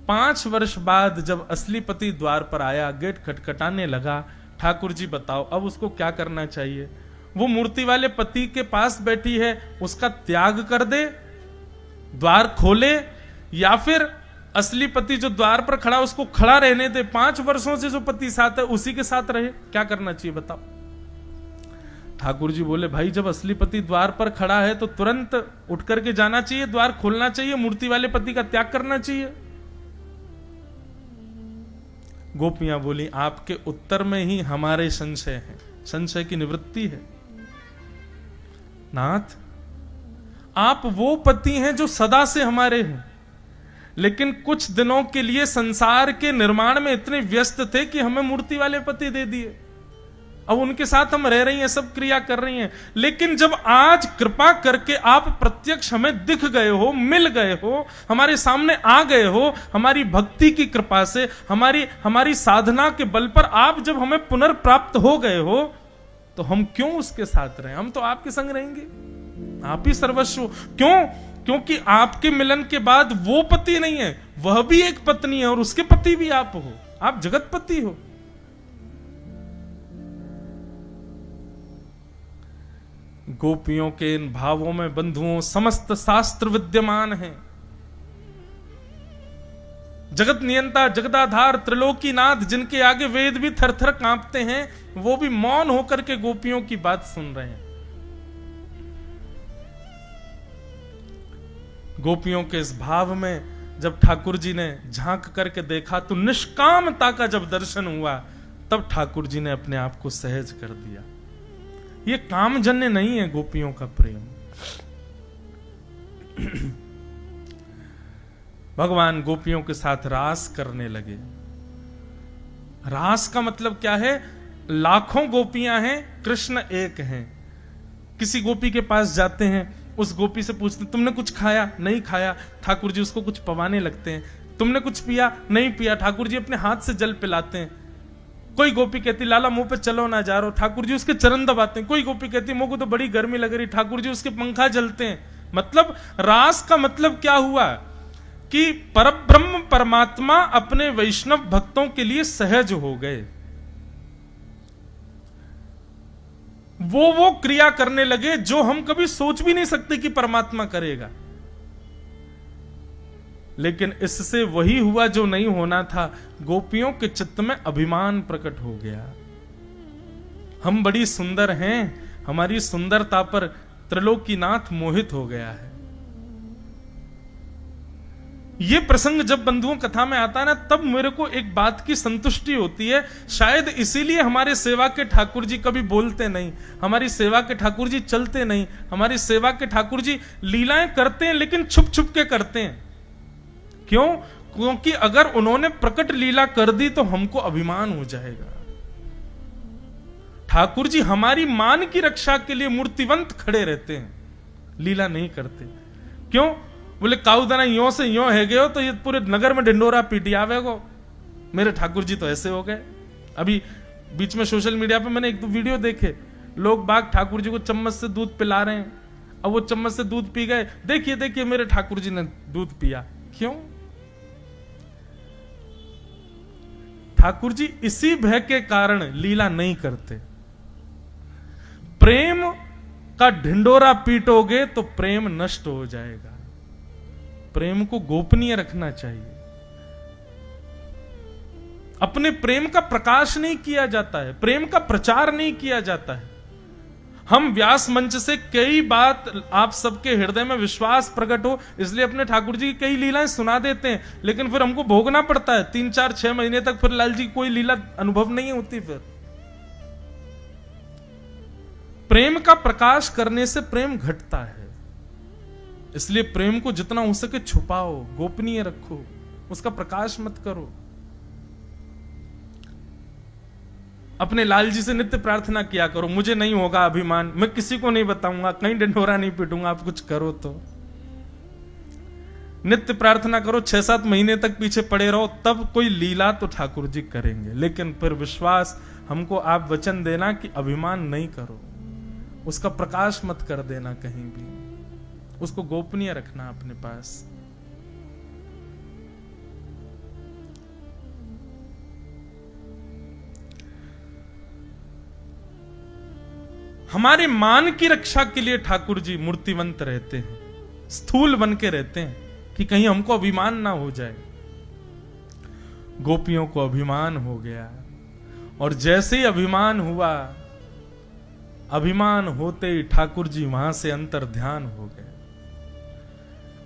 [SPEAKER 1] 5 वर्ष बाद जब असली पति द्वार पर आया, गेट खटखटाने लगा, ठाकुर जी बताओ अब उसको क्या करना चाहिए? वो मूर्ति वाले पति के पास बैठी है, उसका त्याग कर दे, द्वार खोले, या फिर असली पति जो द्वार पर खड़ा उसको खड़ा रहने दे? 5 वर्षों से जो पति साथ है उसी के साथ रहे, क्या करना चाहिए बताओ? ठाकुर जी बोले, भाई जब असली पति द्वार पर खड़ा है तो तुरंत उठ करके जाना चाहिए, द्वार खोलना चाहिए, मूर्ति वाले पति का त्याग करना चाहिए। गोपियां बोली, आपके उत्तर में ही हमारे संशय है, संशय की निवृत्ति है। नाथ, आप वो पति हैं जो सदा से हमारे हैं, लेकिन कुछ दिनों के लिए संसार के निर्माण में इतने व्यस्त थे कि हमें मूर्ति वाले पति दे दिए। अब उनके साथ हम रह रही हैं, सब क्रिया कर रही हैं, लेकिन जब आज कृपा करके आप प्रत्यक्ष हमें दिख गए हो, मिल गए हो, हमारे सामने आ गए हो, हमारी भक्ति की कृपा से, हमारी साधना के बल पर आप जब हमें पुनर्प्राप्त हो गए हो, तो हम क्यों उसके साथ रहें? हम तो आपके संग रहेंगे, आप ही सर्वस्व। क्यों? क्योंकि आपके मिलन के बाद वो पति नहीं है, वह भी एक पत्नी है, और उसके पति भी आप हो, आप जगतपति हो। गोपियों के इन भावों में बंधुओं समस्त शास्त्र विद्यमान हैं। जगत नियंता, जगदाधार, त्रिलोकीनाथ, जिनके आगे वेद भी थरथर कांपते हैं, वो भी मौन होकर के गोपियों की बात सुन रहे हैं। गोपियों के इस भाव में जब ठाकुर जी ने झांक करके देखा तो निष्कामता का जब दर्शन हुआ, तब ठाकुर जी ने अपने आप को सहज कर दिया। ये कामजन्य नहीं है गोपियों का प्रेम। भगवान गोपियों के साथ रास करने लगे। रास का मतलब क्या है? लाखों गोपियां हैं, कृष्ण एक हैं। किसी गोपी के पास जाते हैं, उस गोपी से पूछते तुमने कुछ खाया? नहीं खाया। ठाकुर जी उसको कुछ पवाने लगते हैं। तुमने कुछ पिया? नहीं पिया। ठाकुर जी अपने हाथ से जल पिलाते हैं। कोई गोपी कहती लाला मुंह पे चलो ना जा रहा, ठाकुर जी उसके चरण दबाते हैं। कोई गोपी कहती मुझको तो बड़ी गर्मी लग रही, ठाकुर जी उसके पंखा जलते हैं। मतलब रास का मतलब क्या हुआ कि परब्रह्म परमात्मा अपने वैष्णव भक्तों के लिए सहज हो गए। वो क्रिया करने लगे जो हम कभी सोच भी नहीं सकते कि परमात्मा करेगा। लेकिन इससे वही हुआ जो नहीं होना था। गोपियों के चित्त में अभिमान प्रकट हो गया। हम बड़ी सुंदर हैं, हमारी सुंदरता पर त्रिलोकीनाथ मोहित हो गया है। ये प्रसंग जब बंधुओं कथा में आता है ना, तब मेरे को एक बात की संतुष्टि होती है। शायद इसीलिए हमारे सेवा के ठाकुर जी कभी बोलते नहीं, हमारी सेवा के ठाकुर जी चलते नहीं, हमारी सेवा के ठाकुर जी लीलाएं करते हैं लेकिन छुप छुप के करते हैं। क्यों? क्योंकि अगर उन्होंने प्रकट लीला कर दी तो हमको अभिमान हो जाएगा। ठाकुर जी हमारी मान की रक्षा के लिए मूर्तिवंत खड़े रहते हैं, लीला नहीं करते। क्यों? बोले काउदाना यो से यो है गए हो तो ये पूरे नगर में ढिंडोरा पीटी आवेगो, मेरे ठाकुर जी तो ऐसे हो गए। अभी बीच में सोशल मीडिया पे मैंने एक दो वीडियो देखे, लोग बाग ठाकुर जी को चम्मच से दूध पिला रहे हैं। अब वो चम्मच से दूध पी गए, देखिए देखिए मेरे ठाकुर जी ने दूध पिया। क्यों? ठाकुर जी इसी भय के कारण लीला नहीं करते। प्रेम का ढिंडोरा पीटोगे तो प्रेम नष्ट हो जाएगा। प्रेम को गोपनीय रखना चाहिए। अपने प्रेम का प्रकाश नहीं किया जाता है, प्रेम का प्रचार नहीं किया जाता है। हम व्यास मंच से कई बात आप सबके हृदय में विश्वास प्रकट हो इसलिए अपने ठाकुर जी की कई लीलाएं सुना देते हैं, लेकिन फिर हमको भोगना पड़ता है 3, 4, 6 महीने तक। फिर लाल जी की कोई लीला अनुभव नहीं होती। फिर प्रेम का प्रकाश करने से प्रेम घटता है। इसलिए प्रेम को जितना हो सके छुपाओ, गोपनीय रखो, उसका प्रकाश मत करो। अपने लाल जी से नित्य प्रार्थना किया करो, मुझे नहीं होगा अभिमान, मैं किसी को नहीं बताऊंगा, कहीं ढिंढोरा नहीं पीटूंगा, आप कुछ करो तो। नित्य प्रार्थना करो, 6-7 महीने तक पीछे पड़े रहो, तब कोई लीला तो ठाकुर जी करेंगे। लेकिन फिर विश्वास हमको आप वचन देना कि अभिमान नहीं करो, उसका प्रकाश मत कर देना कहीं भी, उसको गोपनीय रखना अपने पास। हमारे मान की रक्षा के लिए ठाकुर जी मूर्तिवंत रहते हैं, स्थूल बन के रहते हैं कि कहीं हमको अभिमान ना हो जाए। गोपियों को अभिमान हो गया, और जैसे ही अभिमान हुआ, अभिमान होते ही ठाकुर जी वहां से अंतर ध्यान हो गए।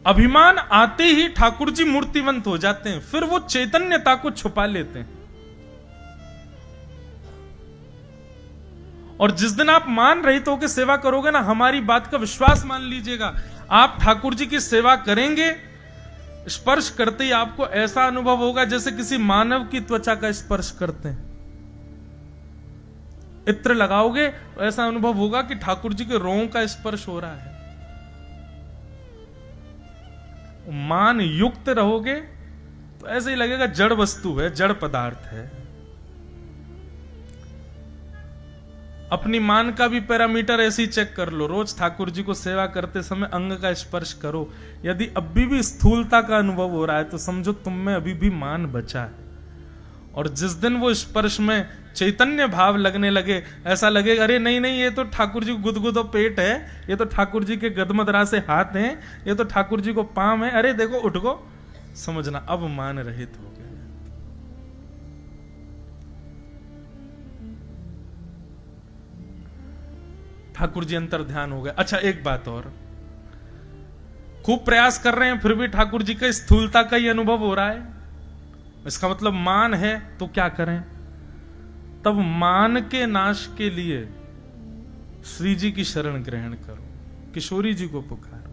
[SPEAKER 1] अभिमान आते ही ठाकुर जी मूर्तिवंत हो जाते हैं, फिर वो चैतन्यता को छुपा लेते हैं। और जिस दिन आप मान रहित होकर सेवा करोगे ना, हमारी बात का विश्वास मान लीजिएगा, आप ठाकुर जी की सेवा करेंगे, स्पर्श करते ही आपको ऐसा अनुभव होगा जैसे किसी मानव की त्वचा का स्पर्श करते हैं। इत्र लगाओगे तो ऐसा अनुभव होगा कि ठाकुर जी के रों का स्पर्श हो रहा है। मान युक्त रहोगे तो ऐसे ही लगेगा जड़ वस्तु है, जड़ पदार्थ है। अपनी मान का भी पैरामीटर ऐसे ही चेक कर लो। रोज ठाकुर जी को सेवा करते समय अंग का स्पर्श करो, यदि अभी भी स्थूलता का अनुभव हो रहा है तो समझो तुम में अभी भी मान बचा है। और जिस दिन वो स्पर्श में चैतन्य भाव लगने लगे, ऐसा लगेगा अरे नहीं नहीं, ये तो ठाकुर जी को गुदगुदो पेट है, ये तो ठाकुर जी के गदमदरा से हाथ हैं, ये तो ठाकुर जी को पांव है, अरे देखो उठ गो, समझना अब मान रहित हो गए। ठाकुर जी अंतर ध्यान हो गए। अच्छा एक बात और, खूब प्रयास कर रहे हैं, फिर भी ठाकुर जी का स्थूलता का ही अनुभव हो रहा है, इसका मतलब मान है, तो क्या करें? तब मान के नाश के लिए श्री जी की शरण ग्रहण करो, किशोरी जी को पुकारो।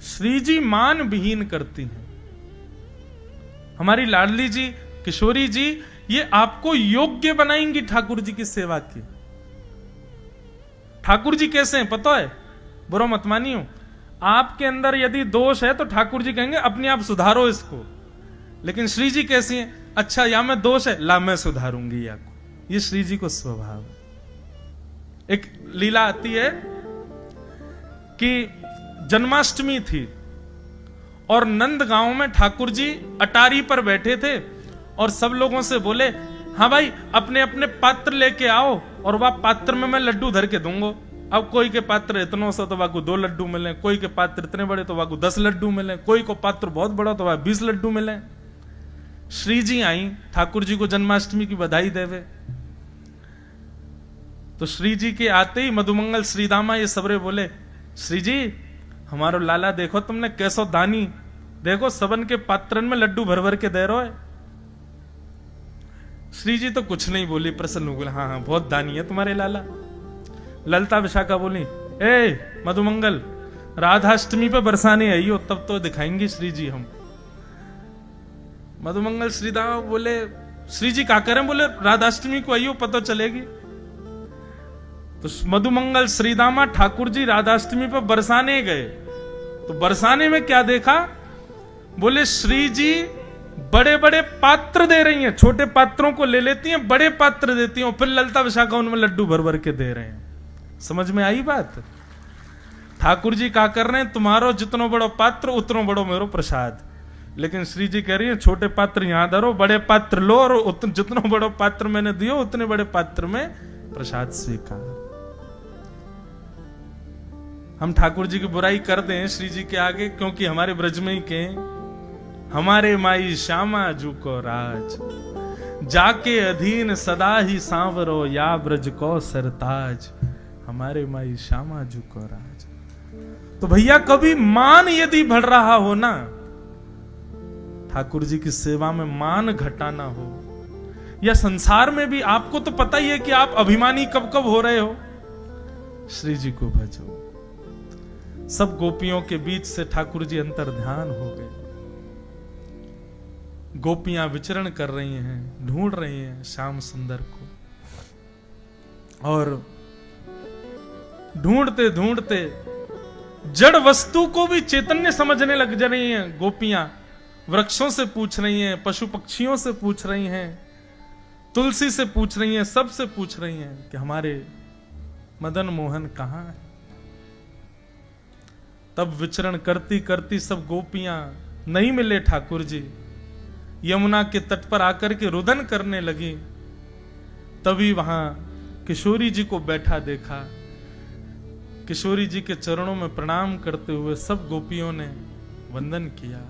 [SPEAKER 1] श्री जी मान विहीन करती हैं। हमारी लाडली जी किशोरी जी ये आपको योग्य बनाएंगी ठाकुर जी की सेवा की। ठाकुर जी कैसे हैं पता है? बुरा मत मानियो, आपके अंदर यदि दोष है तो ठाकुर जी कहेंगे अपने आप सुधारो इसको। लेकिन श्री जी कैसी हैं? अच्छा या में दोष है, ला मैं सुधारूंगी या को। ये श्री जी को स्वभाव है। एक लीला आती है कि जन्माष्टमी थी और नंद गांव में ठाकुर जी अटारी पर बैठे थे और सब लोगों से बोले, हाँ भाई अपने अपने पात्र लेके आओ और वह पात्र में मैं लड्डू धर के दूंगा। अब कोई के पात्र इतनों से तो वाकू 2 लड्डू मिले, कोई के पात्र इतने बड़े तो वाकू 10 लड्डू मिले, कोई को पात्र बहुत बड़ा तो वह 20 लड्डू मिले। श्री जी आई ठाकुर जी को जन्माष्टमी की बधाई देवे, तो श्री जी के आते ही मधुमंगल श्रीदामा ये सबरे बोले, श्री जी हमारो लाला देखो तुमने कैसो दानी, देखो सबन के पात्रन में लड्डू भर भर के दे रहे हो। श्री जी तो कुछ नहीं बोली, प्रसन्न हो बोले, हाँ हाँ बहुत दानी है तुम्हारे लाला। ललता विशाखा बोली, ए मधुमंगल राधाष्टमी पे बरसाने आई हो तब तो दिखाएंगे श्री जी हम। मधुमंगल श्रीदामा बोले, श्री जी क्या करें? बोले राधाष्टमी को आई हो पता चलेगी। तो मधुमंगल श्रीदामा ठाकुर जी राधाष्टमी पर बरसाने गए, तो बरसाने में क्या देखा? बोले श्री जी बड़े बड़े पात्र दे रही हैं, छोटे पात्रों को ले लेती हैं, बड़े पात्र देती हैं, फिर ललता विशाखा उनमें लड्डू भर भर के दे रहे हैं। समझ में आई बात? ठाकुर जी क्या कर रहे हैं? तुम्हारो जितनो बड़ो पात्र उतनो बड़ो मेरो प्रसाद। लेकिन श्री जी कह रही है छोटे पात्र यहां धरो, बड़े पात्र लो, और जितनो बड़ो पात्र मैंने दियो उतने बड़े पात्र में प्रसाद स्वीकार। हम ठाकुर जी की बुराई कर दें श्री जी के आगे, क्योंकि हमारे ब्रज में ही के हमारे माई श्यामा जू को राज, जाके अधीन सदा ही सांवरो, या ब्रज को सरताज। हमारे माई श्यामा जू को राज। तो भैया कभी मान यदि बढ़ रहा हो ना, ठाकुर जी की सेवा में मान घटाना हो, या संसार में भी आपको तो पता ही है कि आप अभिमानी कब कब हो रहे हो, श्री जी को भजो। सब गोपियों के बीच से ठाकुर जी अंतर ध्यान हो गए। गोपियां विचरण कर रही हैं, ढूंढ रही हैं श्याम सुंदर को, और ढूंढते ढूंढते जड़ वस्तु को भी चैतन्य समझने लग जा रही हैं गोपियां। वृक्षों से पूछ रही हैं, पशु पक्षियों से पूछ रही हैं, तुलसी से पूछ रही हैं, सबसे पूछ रही हैं कि हमारे मदन मोहन कहां है। तब विचरण करती करती सब गोपियां नहीं मिले ठाकुर जी, यमुना के तट पर आकर के रुदन करने लगी। तभी वहां किशोरी जी को बैठा देखा। किशोरी जी के चरणों में प्रणाम करते हुए सब गोपियों ने वंदन किया।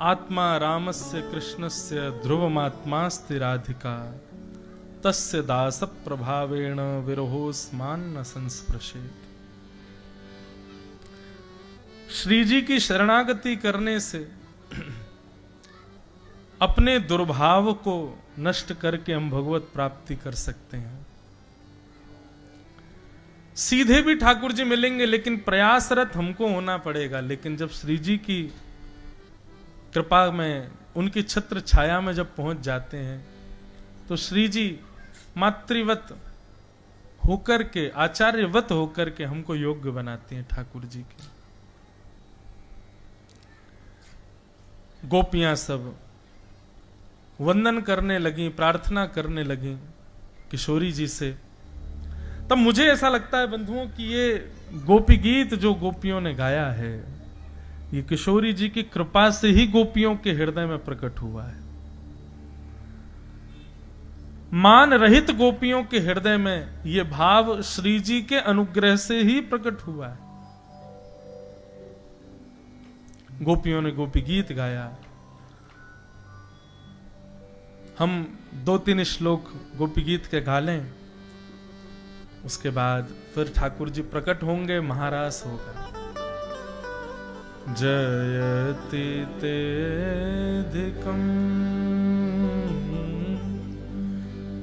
[SPEAKER 1] आत्मा रामस्य कृष्णस्य ध्रुवमात्मास्ति राधिका तस्य दास प्रभावेण विरहोस्मान न संस्पृशेत। श्री जी की शरणागति करने से अपने दुर्भाव को नष्ट करके हम भगवत प्राप्ति कर सकते हैं। सीधे भी ठाकुर जी मिलेंगे लेकिन प्रयासरत हमको होना पड़ेगा। लेकिन जब श्री जी की कृपा में, उनकी छत्र छाया में जब पहुंच जाते हैं तो श्री जी मातृवत होकर के, आचार्यवत होकर के हमको योग्य बनाते हैं ठाकुर जी के। गोपियां सब वंदन करने लगी, प्रार्थना करने लगी किशोरी जी से। तब मुझे ऐसा लगता है बंधुओं कि ये गोपी गीत जो गोपियों ने गाया है, ये किशोरी जी की कृपा से ही गोपियों के हृदय में प्रकट हुआ है। मान रहित गोपियों के हृदय में ये भाव श्री जी के अनुग्रह से ही प्रकट हुआ है। गोपियों ने गोपी गीत गाया। हम 2-3 श्लोक गोपी गीत के गा लें, उसके बाद फिर ठाकुर जी प्रकट होंगे, महारास होगा। जयति तेधिकं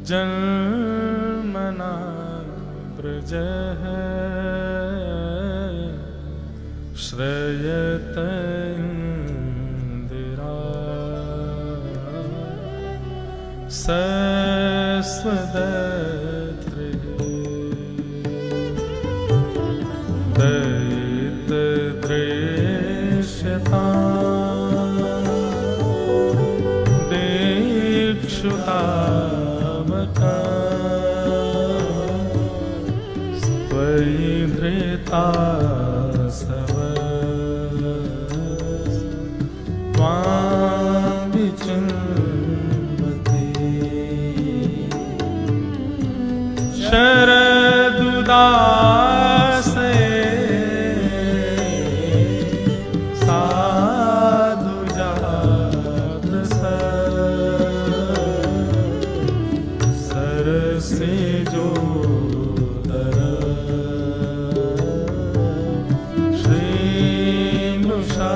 [SPEAKER 1] जन्मना प्रजः श्रयत इंदिरा सस्वदत्रे दयितदृश्यता दीक्षुतावका स्वयि धृता शरदुदासे साधु जात सरसे जो दर श्रीनुषा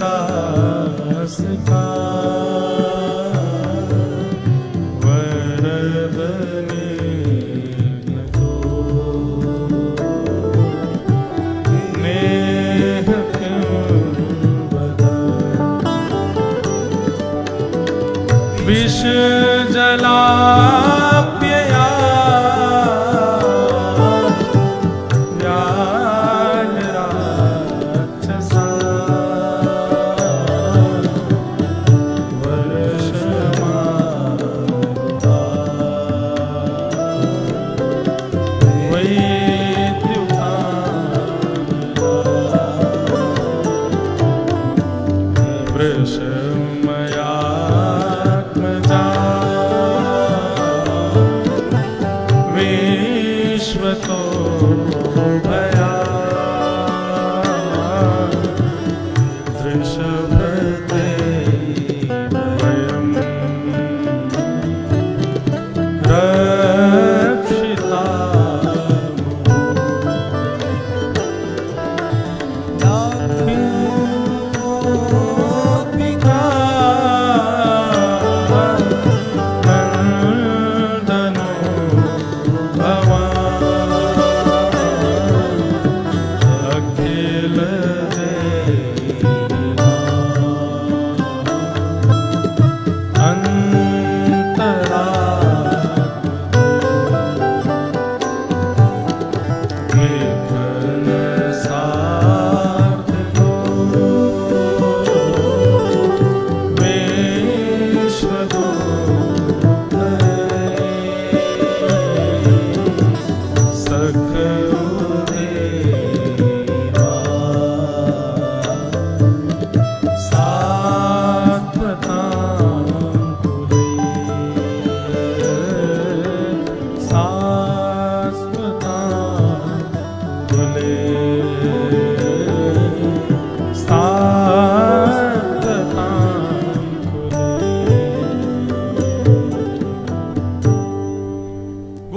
[SPEAKER 1] अशोकदास का वरदने तो नेह क्यों बदा विष जलाप्यया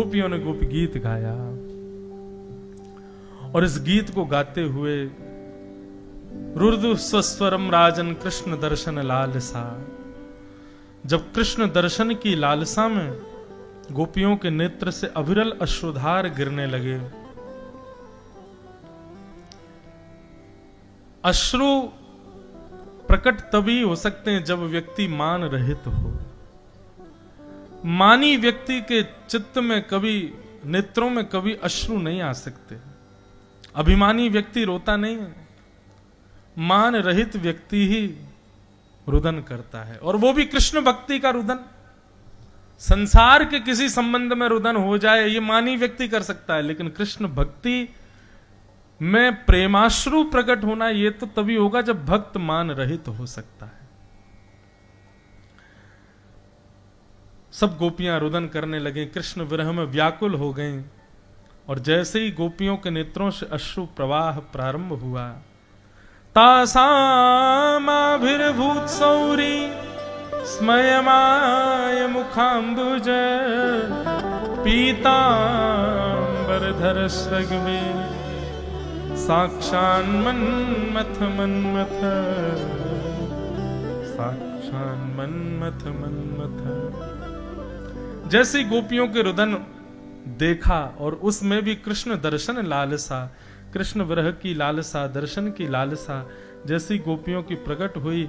[SPEAKER 1] गोपियों ने गोपी गीत गाया, और इस गीत को गाते हुए रुर्दु स्वस्वरम राजन कृष्ण दर्शन लालसा, जब कृष्ण दर्शन की लालसा में गोपियों के नेत्र से अविरल अश्रुधार गिरने लगे। अश्रु प्रकट तभी हो सकते हैं जब व्यक्ति मान रहित हो। मानी व्यक्ति के चित्त में कभी, नेत्रों में कभी अश्रु नहीं आ सकते। अभिमानी व्यक्ति रोता नहीं है, मान रहित व्यक्ति ही रुदन करता है, और वो भी कृष्ण भक्ति का रुदन। संसार के किसी संबंध में रुदन हो जाए ये मानी व्यक्ति कर सकता है, लेकिन कृष्ण भक्ति में प्रेमाश्रु प्रकट होना ये तो तभी होगा जब भक्त मान रहित हो सकता है। सब गोपियां रुदन करने लगे, कृष्ण विरह में व्याकुल हो गईं, और जैसे ही गोपियों के नेत्रों से अश्रु प्रवाह प्रारंभ हुआ, तासामाभिर्भूत सौरी स्मयमाय मुखाम्बुज पीतांबरधर सृग्वे साक्षान् मन्मथ मन्मथ, साक्षान् मन्मथ मन्मथ। जैसे गोपियों के रुदन देखा और उसमें भी कृष्ण दर्शन लालसा, कृष्ण विरह की लालसा, दर्शन की लालसा जैसी गोपियों की प्रकट हुई,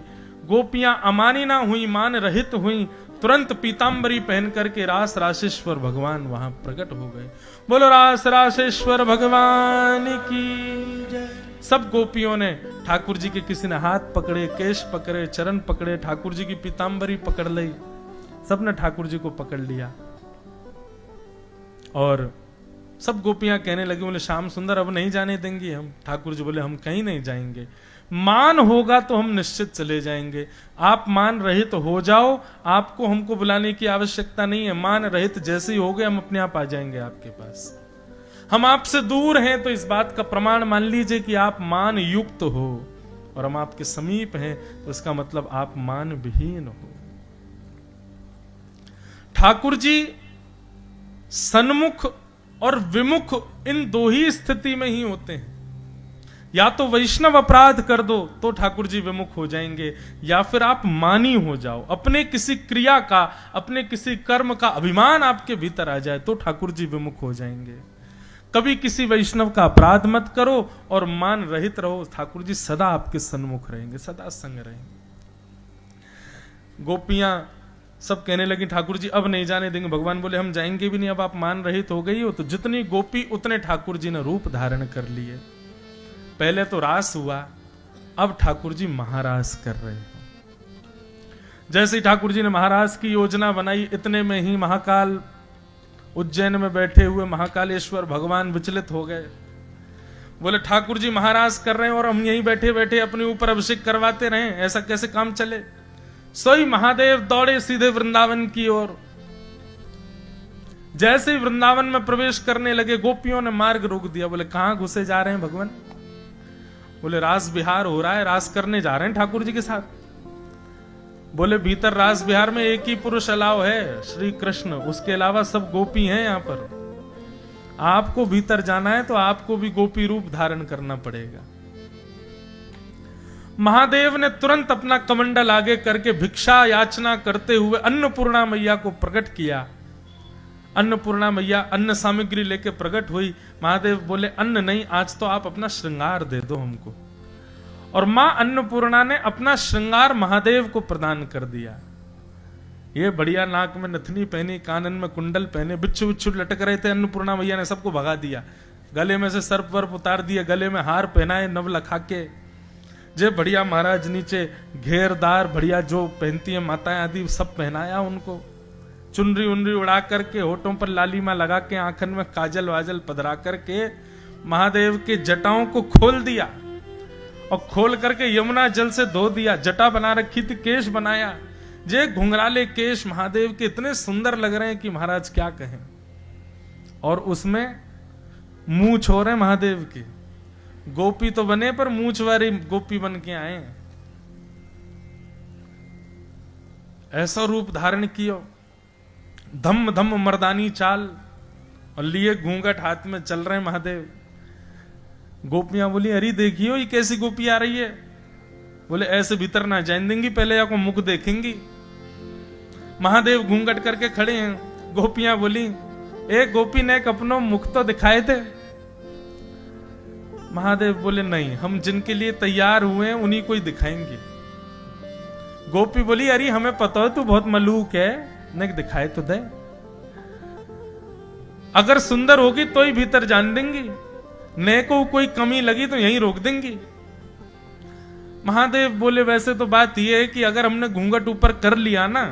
[SPEAKER 1] गोपियां अमानी ना हुई, मान रहित हुई, तुरंत पीतांबरी पहन करके रास राशेश्वर भगवान वहां प्रकट हो गए। बोलो रास राशेश्वर भगवान की जय। सब गोपियों ने ठाकुर जी के, किसी ने हाथ पकड़े, केश पकड़े, चरण पकड़े, ठाकुर जी की पीतांबरी पकड़ ली, सबने ठाकुर जी को पकड़ लिया। और सब गोपियां कहने लगी, बोले श्याम सुंदर अब नहीं जाने देंगे हम। ठाकुर जी बोले हम कहीं नहीं जाएंगे, मान होगा तो हम निश्चित चले जाएंगे। आप मान रहित हो जाओ, आपको हमको बुलाने की आवश्यकता नहीं है। मान रहित जैसे ही हो गए हम अपने आप आ जाएंगे आपके पास। हम आपसे दूर हैं तो इस बात का प्रमाण मान लीजिए कि आप मान युक्त हो, और हम आपके समीप हैं तो इसका मतलब आप मान विहीन हो। ठाकुर जी सन्मुख और विमुख इन दो ही स्थिति में ही होते हैं। या तो वैष्णव अपराध कर दो तो ठाकुर जी विमुख हो जाएंगे, या फिर आप मानी हो जाओ, अपने किसी क्रिया का, अपने किसी कर्म का अभिमान आपके भीतर आ जाए तो ठाकुर जी विमुख हो जाएंगे। कभी किसी वैष्णव का अपराध मत करो और मान रहित रहो, ठाकुर जी सदा आपके सन्मुख रहेंगे, सदा संग रहेंगे। गोपियां सब कहने लगी ठाकुर जी अब नहीं जाने देंगे। भगवान बोले हम जाएंगे भी नहीं, अब आप मान रहित हो गई हो। तो जितनी गोपी उतने ठाकुर जी ने रूप धारण कर लिए। पहले तो रास हुआ, अब ठाकुर जी महारास कर रहे हैं। जैसे ही ठाकुर जी ने महारास की योजना बनाई, इतने में ही महाकाल उज्जैन में बैठे हुए महाकालेश्वर भगवान विचलित हो गए। बोले ठाकुर जी महारास कर रहे हैं और हम यहीं बैठे बैठे अपने ऊपर अभिषेक करवाते रहे, ऐसा कैसे काम चले। सोई महादेव दौड़े सीधे वृंदावन की ओर। जैसे ही वृंदावन में प्रवेश करने लगे, गोपियों ने मार्ग रोक दिया। बोले कहां घुसे जा रहे हैं भगवान? बोले रास बिहार हो रहा है, रास करने जा रहे हैं ठाकुर जी के साथ। बोले भीतर रास बिहार में एक ही पुरुष अलाव है, श्री कृष्ण, उसके अलावा सब गोपी हैं यहां पर। आपको भीतर जाना है तो आपको भी गोपी रूप धारण करना पड़ेगा। महादेव ने तुरंत अपना कमंडल आगे करके भिक्षा याचना करते हुए अन्नपूर्णा मैया को प्रकट किया। अन्नपूर्णा मैया अन्न सामग्री लेके प्रकट हुई। महादेव बोले अन्न नहीं, आज तो आप अपना श्रृंगार दे दो हमको। और मां अन्नपूर्णा ने अपना श्रृंगार महादेव को प्रदान कर दिया। ये बढ़िया नाक में नथनी पहनी, कानन में कुंडल पहने, बिच्छू बिच्छू लटक रहे थे। अन्नपूर्णा मैया ने सबको भगा दिया, गले में से सर्प वर्प उतार दिया, गले में हार पहनाए नव लखा के। जे बढ़िया महाराज नीचे घेरदार बढ़िया जो पहनती है माताएं आदि सब पहनाया उनको। चुनरी उनरी उड़ा करके, होठों पर लालिमा लगा के, आंखन में काजल वाजल पधरा करके महादेव के जटाओं को खोल दिया और खोल करके यमुना जल से धो दिया। जटा बना रखी थी, केश बनाया। जे घुंघराले केश महादेव के इतने सुंदर लग रहे हैं कि महाराज क्या कहें। और उसमें मूंछ हो रहे महादेव की। गोपी तो बने पर मूंछ वाली गोपी बन के आए। ऐसा रूप धारण किया, धम धम मर्दानी चाल, और लिए घूंघट हाथ में चल रहे महादेव। गोपियां बोली अरे देखियो ये कैसी गोपी आ रही है। बोले ऐसे भीतर ना जान देंगी, पहले आपको मुख देखेंगी। महादेव घूंघट करके खड़े हैं। गोपियां बोली एक गोपी ने एक अपनो मुख तो दिखाए थे। महादेव बोले नहीं, हम जिनके लिए तैयार हुए हैं उन्हीं को ही दिखाएंगे। गोपी बोली अरे हमें पता है तू बहुत मलूक है, नहीं दिखाए तो दे, अगर सुंदर होगी तो ही भीतर जान देंगी, ने को कोई कमी लगी तो यहीं रोक देंगी। महादेव बोले वैसे तो बात यह है कि अगर हमने घूंघट ऊपर कर लिया ना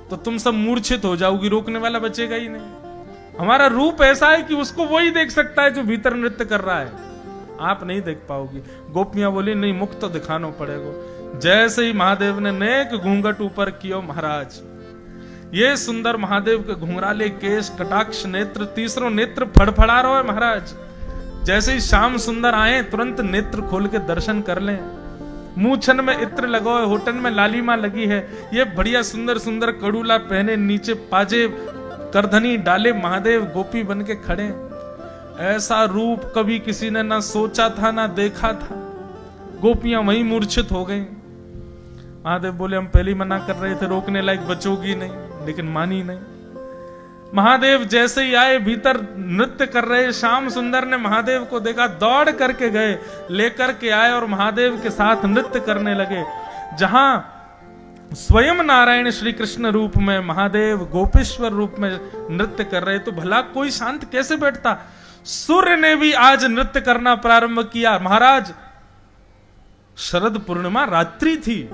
[SPEAKER 1] तो तुम सब मूर्छित हो जाओगी, रोकने वाला बचेगा ही नहीं। हमारा रूप ऐसा है कि उसको वही देख सकता है जो भीतर नृत्य कर रहा है, आप नहीं देख पाओगी। गोपियां बोली नहीं, मुख तो दिखाना पड़ेगा। जैसे ही महादेव ने नेक घूंघट ऊपर किया, महाराज ये सुंदर महादेव के घुंघराले केश, कटाक्ष नेत्र, तीसरो नेत्र फड़फड़ा रहा है महाराज। जैसे ही श्याम सुंदर आए तुरंत नेत्र खोल के दर्शन कर लें। मूछन में इत्र लगो है, होठन में लालिमा लगी है, ये बढ़िया सुंदर सुंदर कड़ूला पहने, नीचे पाजे करधनी डाले महादेव गोपी बन के खड़े। ऐसा रूप कभी किसी ने ना सोचा था ना देखा था। गोपियां वहीं मूर्छित हो गई। महादेव बोले हम पहले ही मना कर रहे थे, रोकने लायक बचोगी नहीं, लेकिन मानी नहीं। महादेव जैसे ही आए, भीतर नृत्य कर रहे श्याम सुंदर ने महादेव को देखा, दौड़ करके गए, लेकर के आए और महादेव के साथ नृत्य करने लगे। जहां स्वयं नारायण श्री कृष्ण रूप में महादेव गोपेश्वर रूप में नृत्य कर रहे, तो भला कोई शांत कैसे बैठता। सूर्य ने भी आज नृत्य करना प्रारंभ किया। महाराज शरद पूर्णिमा रात्रि थी,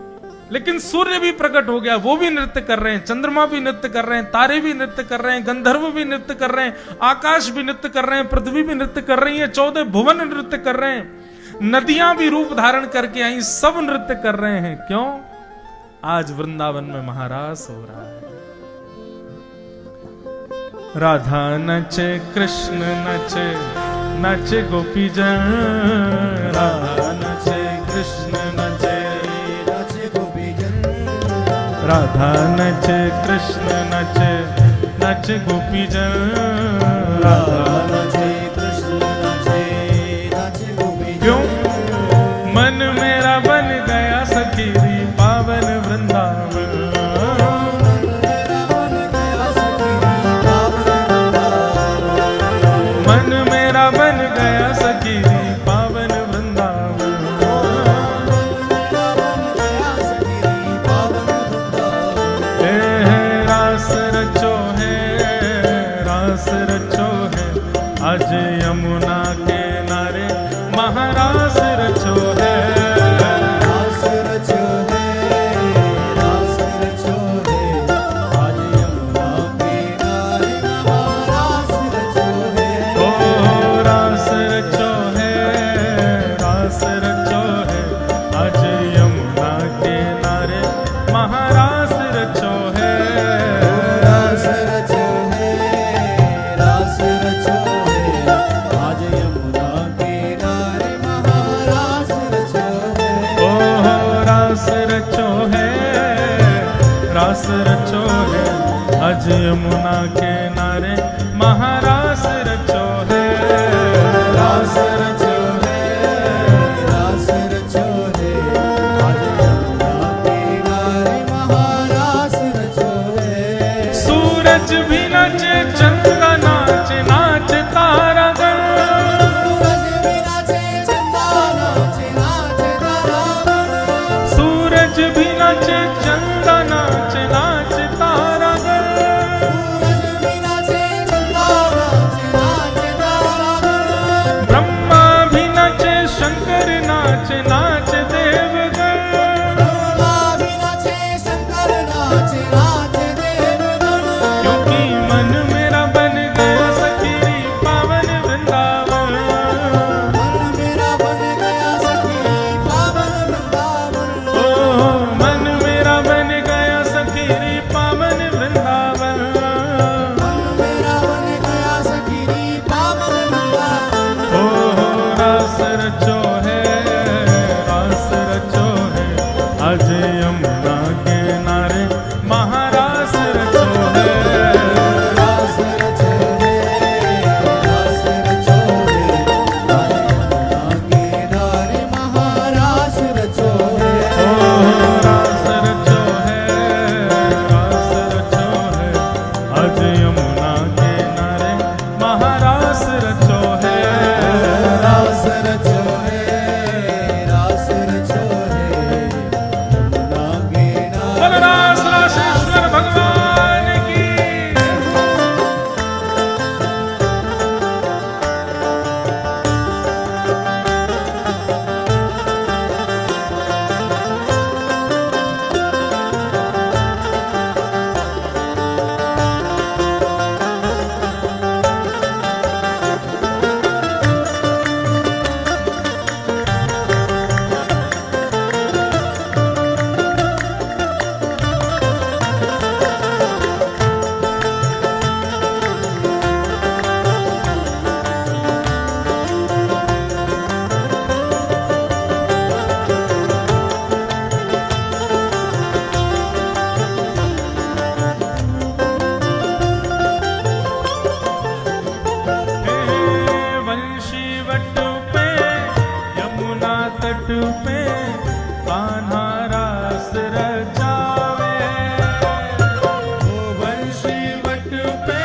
[SPEAKER 1] लेकिन सूर्य भी प्रकट हो गया, वो भी नृत्य कर रहे हैं, चंद्रमा भी नृत्य कर रहे हैं, तारे भी नृत्य कर रहे हैं, गंधर्व भी नृत्य कर रहे हैं, आकाश भी नृत्य कर रहे हैं, पृथ्वी भी नृत्य कर रही है, 14 भुवन नृत्य कर रहे हैं, नदियां भी रूप धारण करके आई, सब नृत्य कर रहे हैं। क्यों? आज वृंदावन में महारास हो रहा है। राधा नचे कृष्ण नचे, नचे गोपी जन, राधा नचे कृष्ण नचे, राधा नचे कृष्ण नचे, नचे गोपी जन, राधा नचे कृष्ण नचे, नचे गोपी जन। क्यों? मन मेरा बन गया सखीरी पावन वृंदावन, मन मेरा बन गया सखीरी पावन वृंदावन। रास रचो है आज यमुना के नारे, महारास रचो है, रास रचो है, रास रचो है आज यमुना के नारे, महारास रचो है। ओ रास रचो है, रास रचो है आज यमुना के नारे, महारास रचो है, रास रचो है, रास रचो है आज यमुना के नारे, महारास रचो है। ओ रास रचो है, रास रचो है आज यमुना के नारे, महारास रचो है, रास रचो है, रास रचो है आज यमुना के नारे, महारास रचो है। सूरज भी नाचे, चंद्र नाचे, नाचे तारागण, सूरज भी नाचे, चंद्र नाचे, नाचे तारागण, सूरज भी नाचे, चंद्र पे कान्हा रास रचावे, ओ बंशी वट पे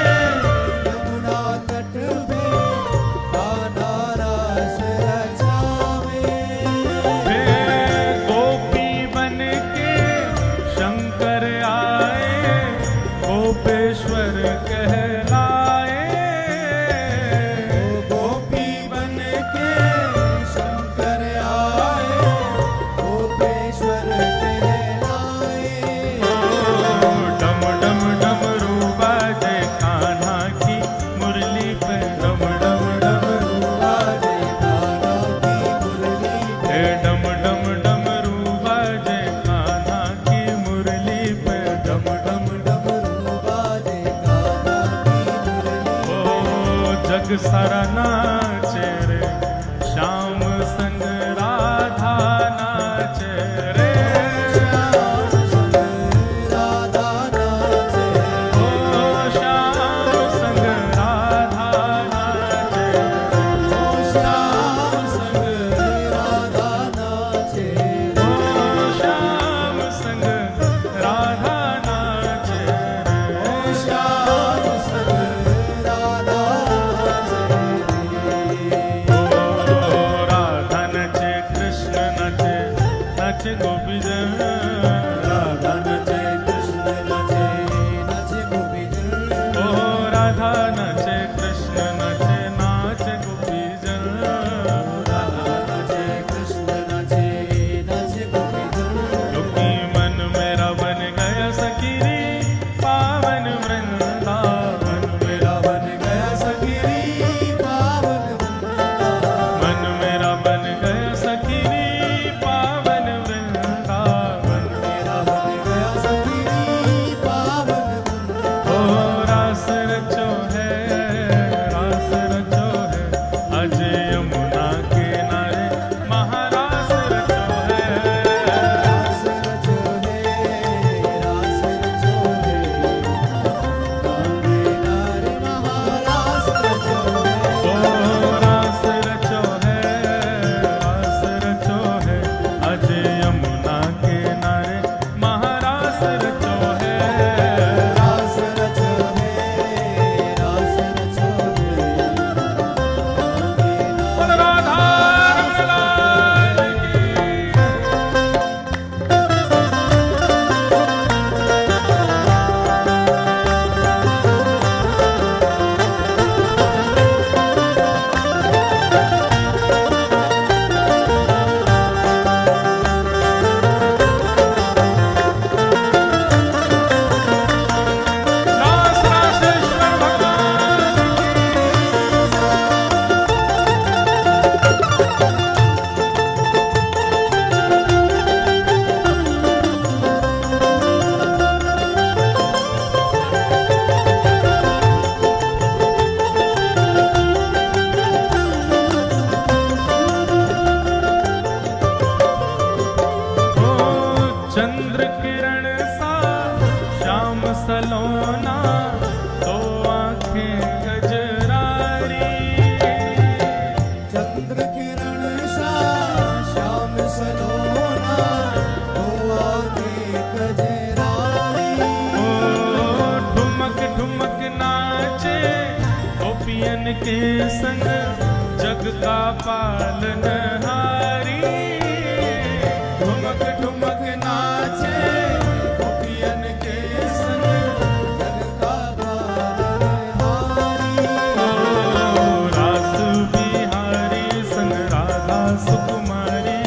[SPEAKER 2] यमुना तट पे कान्हा रास रचावे।
[SPEAKER 1] गोपी बन के शंकर आए, गोपेश्वर कहलाए।
[SPEAKER 2] गोपी बन के शंकर आए, गोपेश्वर कहलाए।
[SPEAKER 1] डम डम डमरू बाजे कान्हा की मुरली पे, डम डम डमरू
[SPEAKER 2] बाजे कान्हा की मुरली पे,
[SPEAKER 1] डम डम डमरू बाजे कान्हा की मुरली पे, डम डम
[SPEAKER 2] डमरू बाजे कान्हा की मुरली।
[SPEAKER 1] ओ जग सारा नाचे रे, श्याम संग राधा नाचे रे।
[SPEAKER 2] श्याम संग राधा नाचे,
[SPEAKER 1] ओ श्याम संग राधा नाचे,
[SPEAKER 2] ओ श्याम संग राधा नाचे,
[SPEAKER 1] ओ श्याम संग राधा नाचे
[SPEAKER 2] ओ श्याम संग राधा नाचे।
[SPEAKER 1] ओ राधा नचे कृष्ण नचे, नचे गोपीजन। राधा
[SPEAKER 2] नचे कृष्ण नचे, नचे गोपीजन।
[SPEAKER 1] ओ राधा नचे कृष्ण नचे, नाचे गोपीजन।
[SPEAKER 2] राधा नचे कृष्ण नचे, नचे गोपीजन।
[SPEAKER 1] क्योंकि मन मेरा बन गया सखीरी, पावन वृंदावन मेरा
[SPEAKER 2] बन गया सखीरी पावन वृंदावन।
[SPEAKER 1] मन मेरा बन गया सखीरी, पावन वृंदावन।
[SPEAKER 2] मेरा बन गया सखीरी पावन वृंदावन।
[SPEAKER 1] ओ रास रचो है, रास रचो है, अज यमुना किनारे महारास रचो है।
[SPEAKER 2] रास रचो है, रास रचो है, नारे महारास रचो है।
[SPEAKER 1] ओ रास रचो है, रास रचो है, अज यमुना किनारे महारास रचो है।
[SPEAKER 2] रास रचो है, रास रचो है,
[SPEAKER 1] बोल राधा रमण लाल की। रास रासेश्वर भगवान की। ओ चंद्र किरण सा श्याम सलोना, दो आंखें गजरारी।
[SPEAKER 2] चंद्र किरण सा श्याम सलोना, दो आंखें गजरारी।
[SPEAKER 1] ओ ठुमक ठुमक नाचे गोपियन के संग, जग का पालनहारी। ठुमक ठुमक नाचे
[SPEAKER 2] गोपियन के संग, जग का पालनहारी।
[SPEAKER 1] ओ रास बिहारी संग राधा सुकुमारी,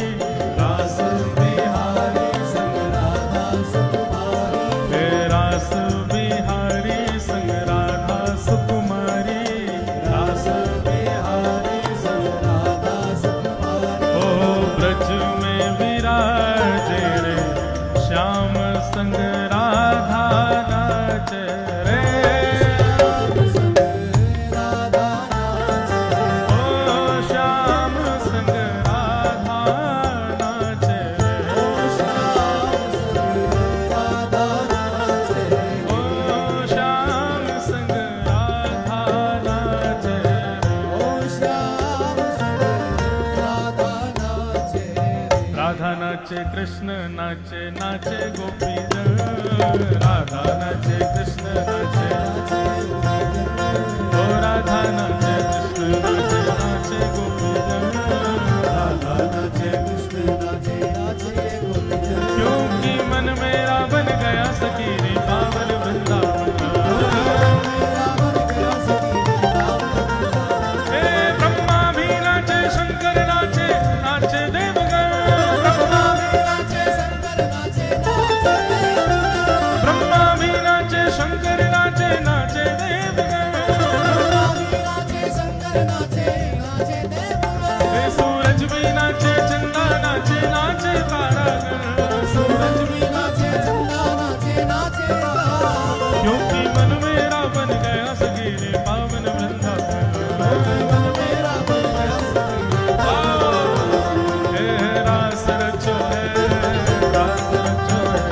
[SPEAKER 1] रास
[SPEAKER 2] बिहारी संग राधा सुकुमारी।
[SPEAKER 1] हे रास बिहारी संग राधा सुकुमारी।
[SPEAKER 2] रास बिहारी संग राधा सुकुमारी।
[SPEAKER 1] ओ कृष्ण नाचे नाचे गोपी जन, राधा नाचे कृष्ण नाचे, ओ राधा नाचे कृष्ण नाचे नाचे गोपी जन,
[SPEAKER 2] राधा नाचे कृष्ण नाचे नाचे गोपी जन।
[SPEAKER 1] क्योंकि मन मेरा बन गया सखी रे पावन वृंदावन। हे ब्रह्मा भी नाचे शंकर नाचे नाचे देवगण, ब्रह्मा भी नाचे शंकर नाचे नाचे देवगण। हे सूरज भी नाचे चंदा नाचे नाचे तारागण, क्योंकि मन मेरा बन गया सखी रे पावन वृंदावन। हे रास रचो है, रास रचो है,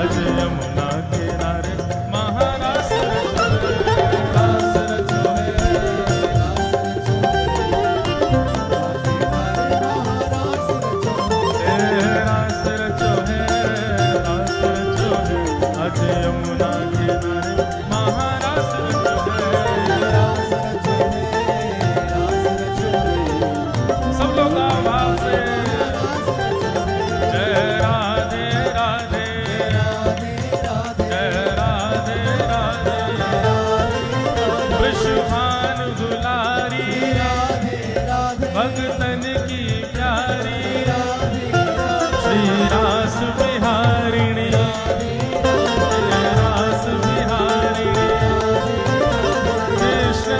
[SPEAKER 1] अज यमुना किनारे महारास रचो है, रास रचो है, हे रास रचो है, रास रचो है, अज यमुना किनारे महारास रचो है। सब लोग आवाज से जय राधे राधे, जय राधे राधे, वृषभानु दुलारी, भगतन की प्यारी, श्री रास बिहारिणी, रास बिहारिणी, कृष्ण